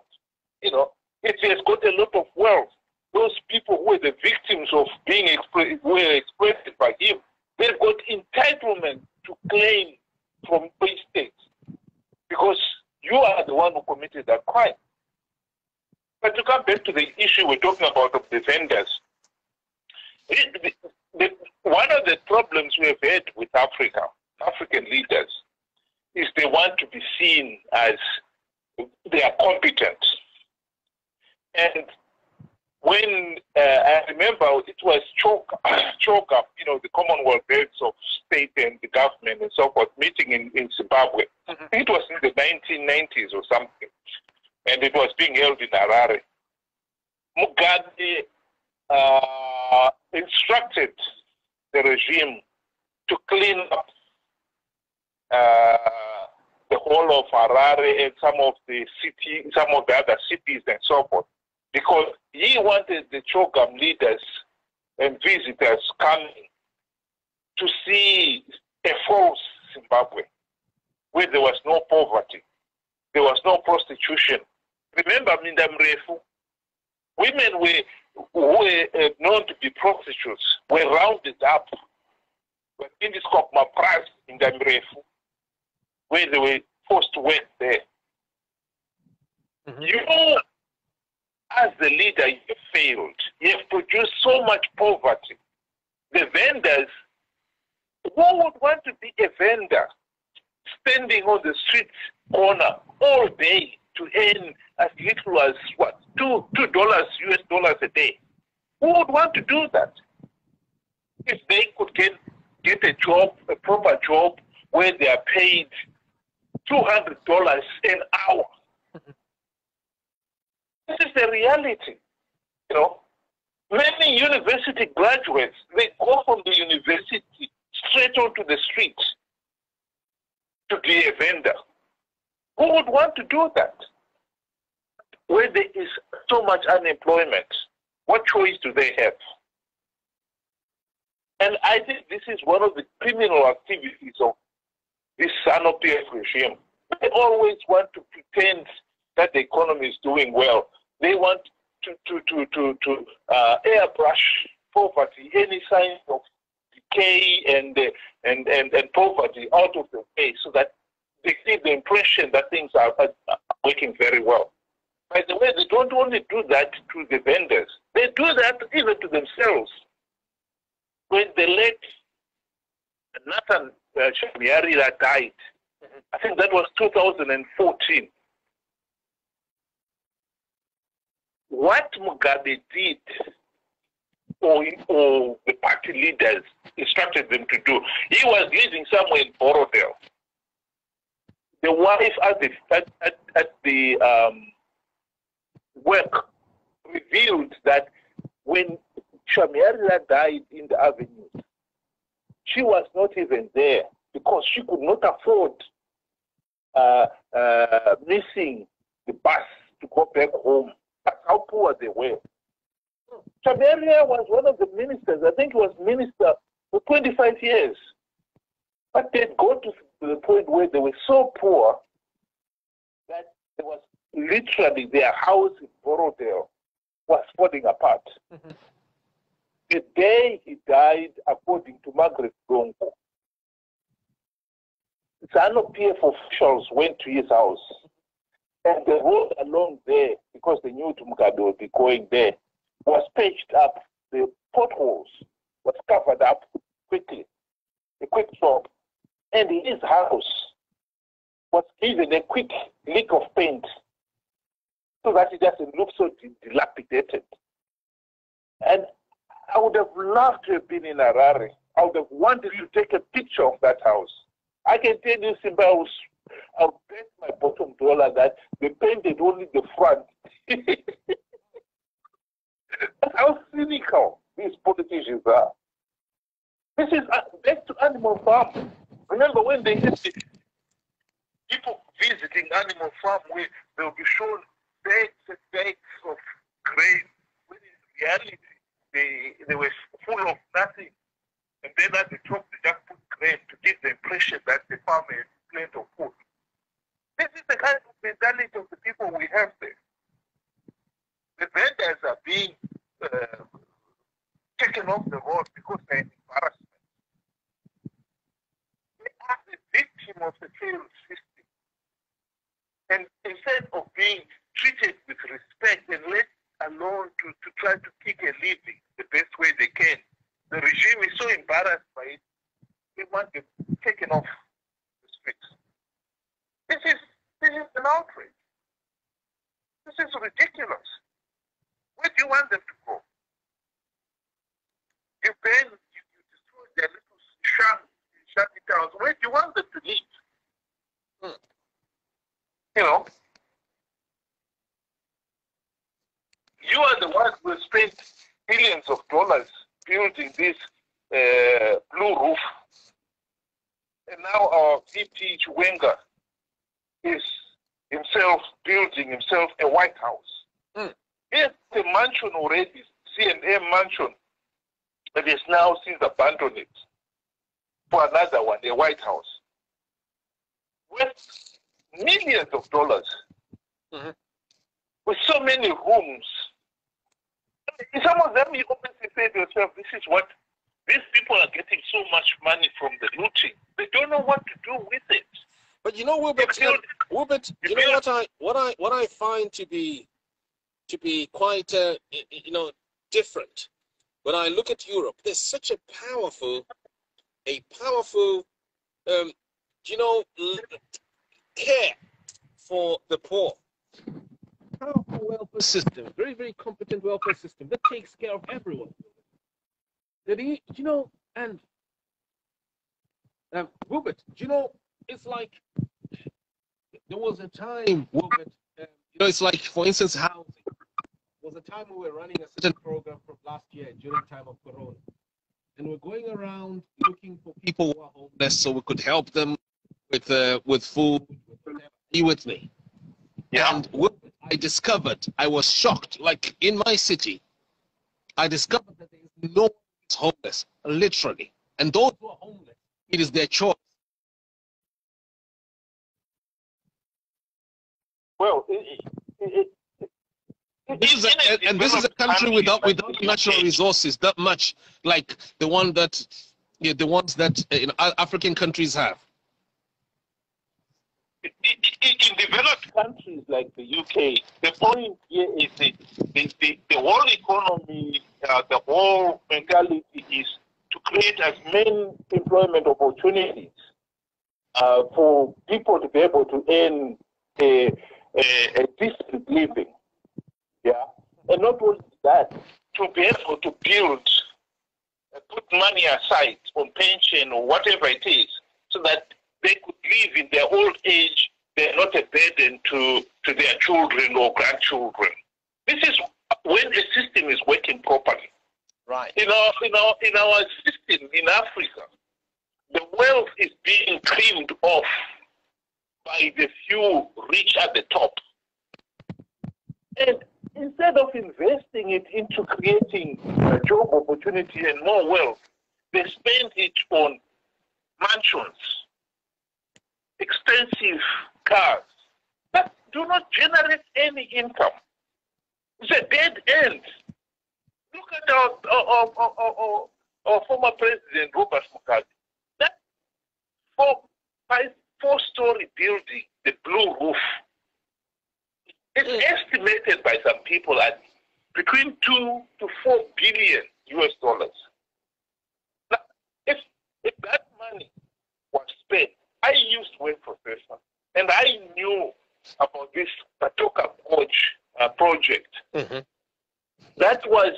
S4: You know, if he has got a lot of wealth, those people who were the victims of being exploited by him, they've got entitlement to claim from states because you are the one who committed that crime. But to come back to the issue we're talking about of the vendors, one of the problems we have had with African leaders, is they want to be seen as they are competent. And when I remember it was CHOGM, you know, the Commonwealth Heads of State and the government and so forth, meeting in Zimbabwe. Mm-hmm. It was in the 1990s or something, and it was being held in Harare. Mugabe instructed the regime to clean up the whole of Harare and some of the other cities and so forth, because he wanted the CHOGM leaders and visitors coming to see a false Zimbabwe, where there was no poverty, there was no prostitution. Remember Minda Mrefu? Women who were known to be prostitutes were rounded up in this Mapras in Minda Mrefu, where they were forced to work there. Mm-hmm. You, as the leader, you failed. You have produced so much poverty. The vendors, who would want to be a vendor standing on the street corner all day to earn as little as what, $2 US a day? Who would want to do that? If they could get a job, a proper job, where they are paid $200 an hour. This is the reality. You know, many university graduates, they go from the university straight onto the streets to be a vendor. Who would want to do that? Where there is so much unemployment, what choice do they have? And I think this is one of the criminal activities of this SANU-PF regime. They always want to pretend that the economy is doing well. They want to airbrush poverty, any sign of decay and poverty out of the way, so that they give the impression that things are working very well. By the way, they don't only do that to the vendors, they do that even to themselves. When the late Nathan Chamyarira died, I think that was 2014. What Mugabe did, or the party leaders instructed them to do, he was living somewhere in Borodale. The wife at the work revealed that when Chamyarira died in the avenue, she was not even there because she could not afford missing the bus to go back home. That's how poor they were. Chamyarira was one of the ministers. I think he was minister for 25 years. But they'd go to the point where they were so poor that there was literally their house in Borodale was falling apart. Mm-hmm. The day he died, according to Margaret Gongo, ZANU-PF officials went to his house. And the road along there, because they knew Mugabe would be going there, was patched up. The potholes was covered up quickly, a quick job. And his house was given a quick lick of paint so that it doesn't look so dilapidated. And I would have loved to have been in Harare. I would have wanted to take a picture of that house. I can tell you, Simba, I'll bet my bottom dollar that they painted only the front. How cynical these politicians are. This is back to Animal Farm. Remember when they had the people visiting Animal Farm where they'll be shown bags and bags of grain, when in reality they were full of nothing. And then at the top they just put grain to give the impression that the farmer has plenty of food. This is the kind of mentality of the people we have there. The vendors are being taken off the road because they're an embarrassment. They are the victim of the failed system. And instead of being treated with respect and let alone to try to kick a living the best way they can, the regime is so embarrassed by it, they want them taken off the streets. This is an outrage. This is ridiculous. Where do you want them to go? You destroy their little shanty towns. Where do you want them to live? You know, you are the ones who have spent billions of dollars building this blue roof. And now our VP Chiwenga is himself building himself a White House. He has a mansion already, CNA mansion, that is now since abandoned it for another one, a White House, with millions of dollars, with so many rooms. In some of them, you obviously say to yourself, this is what these people are getting so much money from the looting. They don't know what to do with it.
S1: But you know, Wilbert, you know what I find to be quite different. When I look at Europe, there's such a powerful care for the poor. Powerful welfare system, very, very competent welfare system that takes care of everyone. And Wilbert, it's like there was a time, Wilbert, it's like, for instance, housing. There was a time we were running a certain program from last year during the time of Corona. And we're going around looking for people who are homeless so we could help them with food, with whatever. Are you with me?
S4: Yeah.
S1: And Wilbert, I was shocked, like in my city, I discovered that there is no one who's homeless, literally. And those who are homeless, it is their choice.
S4: Well,
S1: and this is a country without natural resources that much, like the ones that African countries have.
S4: In developed countries like the UK, the point here is the whole economy, the whole mentality is to create as many employment opportunities for people to be able to earn a decent living. Yeah, and not only that, to be able to build, put money aside on pension or whatever it is, so that they could live in their old age. They're not a burden to their children or grandchildren. This is when the system is working properly.
S1: Right.
S4: In our system in Africa, the wealth is being trimmed off by the few rich at the top. And instead of investing it into creating a job opportunity and more wealth, they spend it on mansions, expensive cars that do not generate any income. It's a dead end. Look at our former president, Robert Mugabe. That four-story building, the blue roof, it's estimated by some people at between 2 to 4 billion US dollars. Now, if that money was spent, I used to work for CESA, and I knew about this Patoka Gorge project. Mm-hmm. That was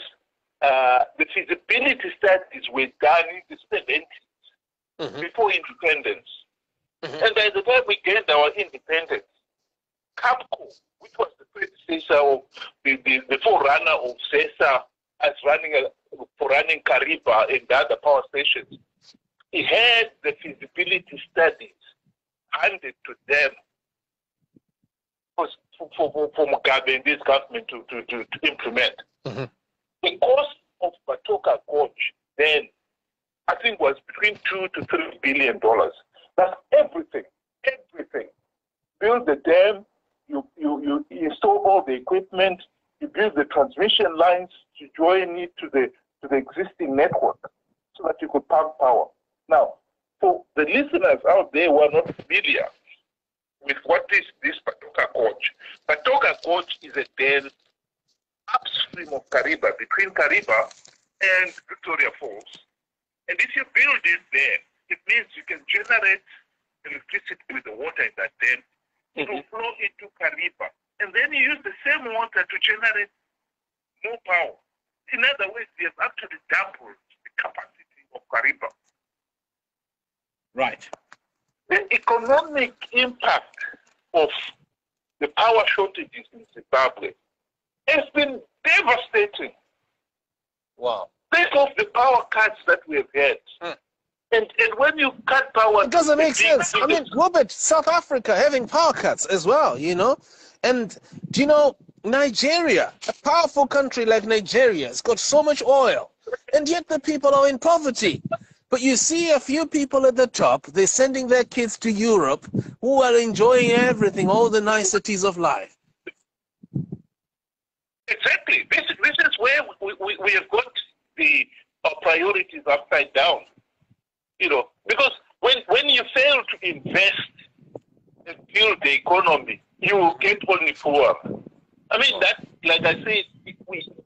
S4: the feasibility studies were done in the 70s, mm-hmm. before independence. Mm-hmm. And by the time we gained our independence, CAPCO, which was the predecessor of the forerunner of CESA, as running Kariba and the other power stations, he had the feasibility studies handed to them for Mugabe and this government to implement. Mm-hmm. The cost of Patoka Gorge then, I think, was between $2 to $3 billion. That's everything. Build the dam, you install all the equipment, you build the transmission lines to join it to the existing network so that you could pump power. Now, for the listeners out there who are not familiar with what is this Patoka Gorge, Patoka Gorge is a dam upstream of Kariba, between Kariba and Victoria Falls. And if you build it there, it means you can generate electricity with the water in that dam. It will flow into Kariba. And then you use the same water to generate more power. In other words, they have actually doubled the capacity of Kariba.
S1: Right.
S4: The economic impact of the power shortages in Zimbabwe has been devastating.
S1: Wow.
S4: Think of the power cuts that we have had. And when you cut power...
S1: It doesn't make sense. I mean, Robert, South Africa having power cuts as well, you know? And, do you know, Nigeria, a powerful country like Nigeria, has got so much oil, and yet the people are in poverty. But you see a few people at the top, they're sending their kids to Europe who are enjoying everything, all the niceties of life.
S4: Exactly. This is where we have got our priorities upside down. You know, because when you fail to invest and build the economy, you will get only poorer. I mean, that, like I said,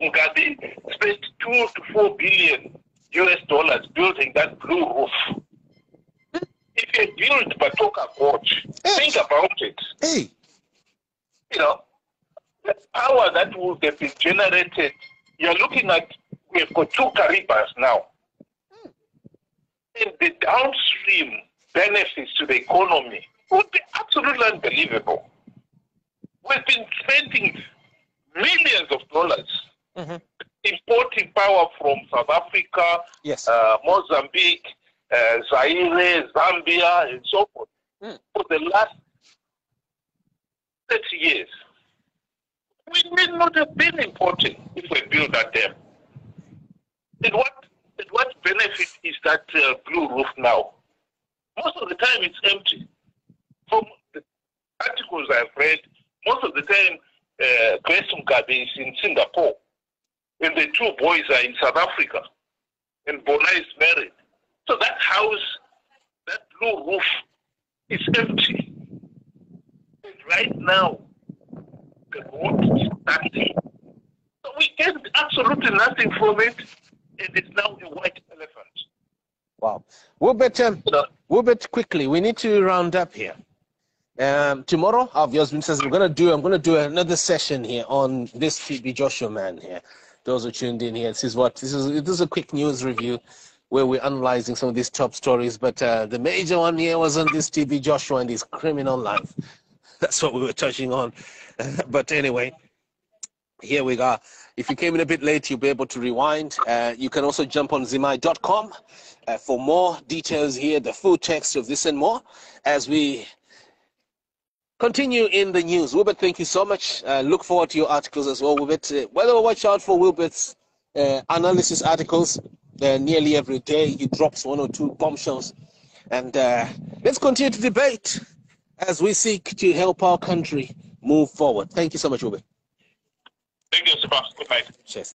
S4: Mugabe spent 2 to 4 billion US dollars building that blue roof. If you build Patoka Gorge, think about it.
S1: Hey.
S4: You know, the power that would have been generated, you're looking at, we've got 2 Karibas now. And the downstream benefits to the economy would be absolutely unbelievable. We've been spending millions of dollars importing power from South Africa,
S1: yes,
S4: Mozambique, Zaire, Zambia, and so forth for the last 30 years. We may not have been importing if we built that dam. And what benefit is that blue roof now? Most of the time it's empty. From the articles I've read, most of the time, Grace Mugabe is in Singapore, and the two boys are in South Africa, and Bona is married. So that house, that blue roof, is empty. And right now, the road is empty. So we get absolutely nothing from it, and it's now a white elephant.
S1: Wow. Wilbert, quickly, we need to round up here. Tomorrow, our viewers says I'm gonna do another session here on this TB Joshua man here. Those who tuned in here, this is a quick news review where we're analyzing some of these top stories. But the major one here was on this TB Joshua and his criminal life. That's what we were touching on. But anyway, here we go. If you came in a bit late, you'll be able to rewind. You can also jump on zimai.com for more details here, the full text of this and more, as we continue in the news. Wilbert, thank you so much. Look forward to your articles as well, Wilbert. Watch out for Wilbert's analysis articles nearly every day. He drops 1 or 2 bombshells. And let's continue to debate as we seek to help our country move forward. Thank you so much, Wilbert.
S4: Thank you, Sebastian. Good night.
S1: Cheers.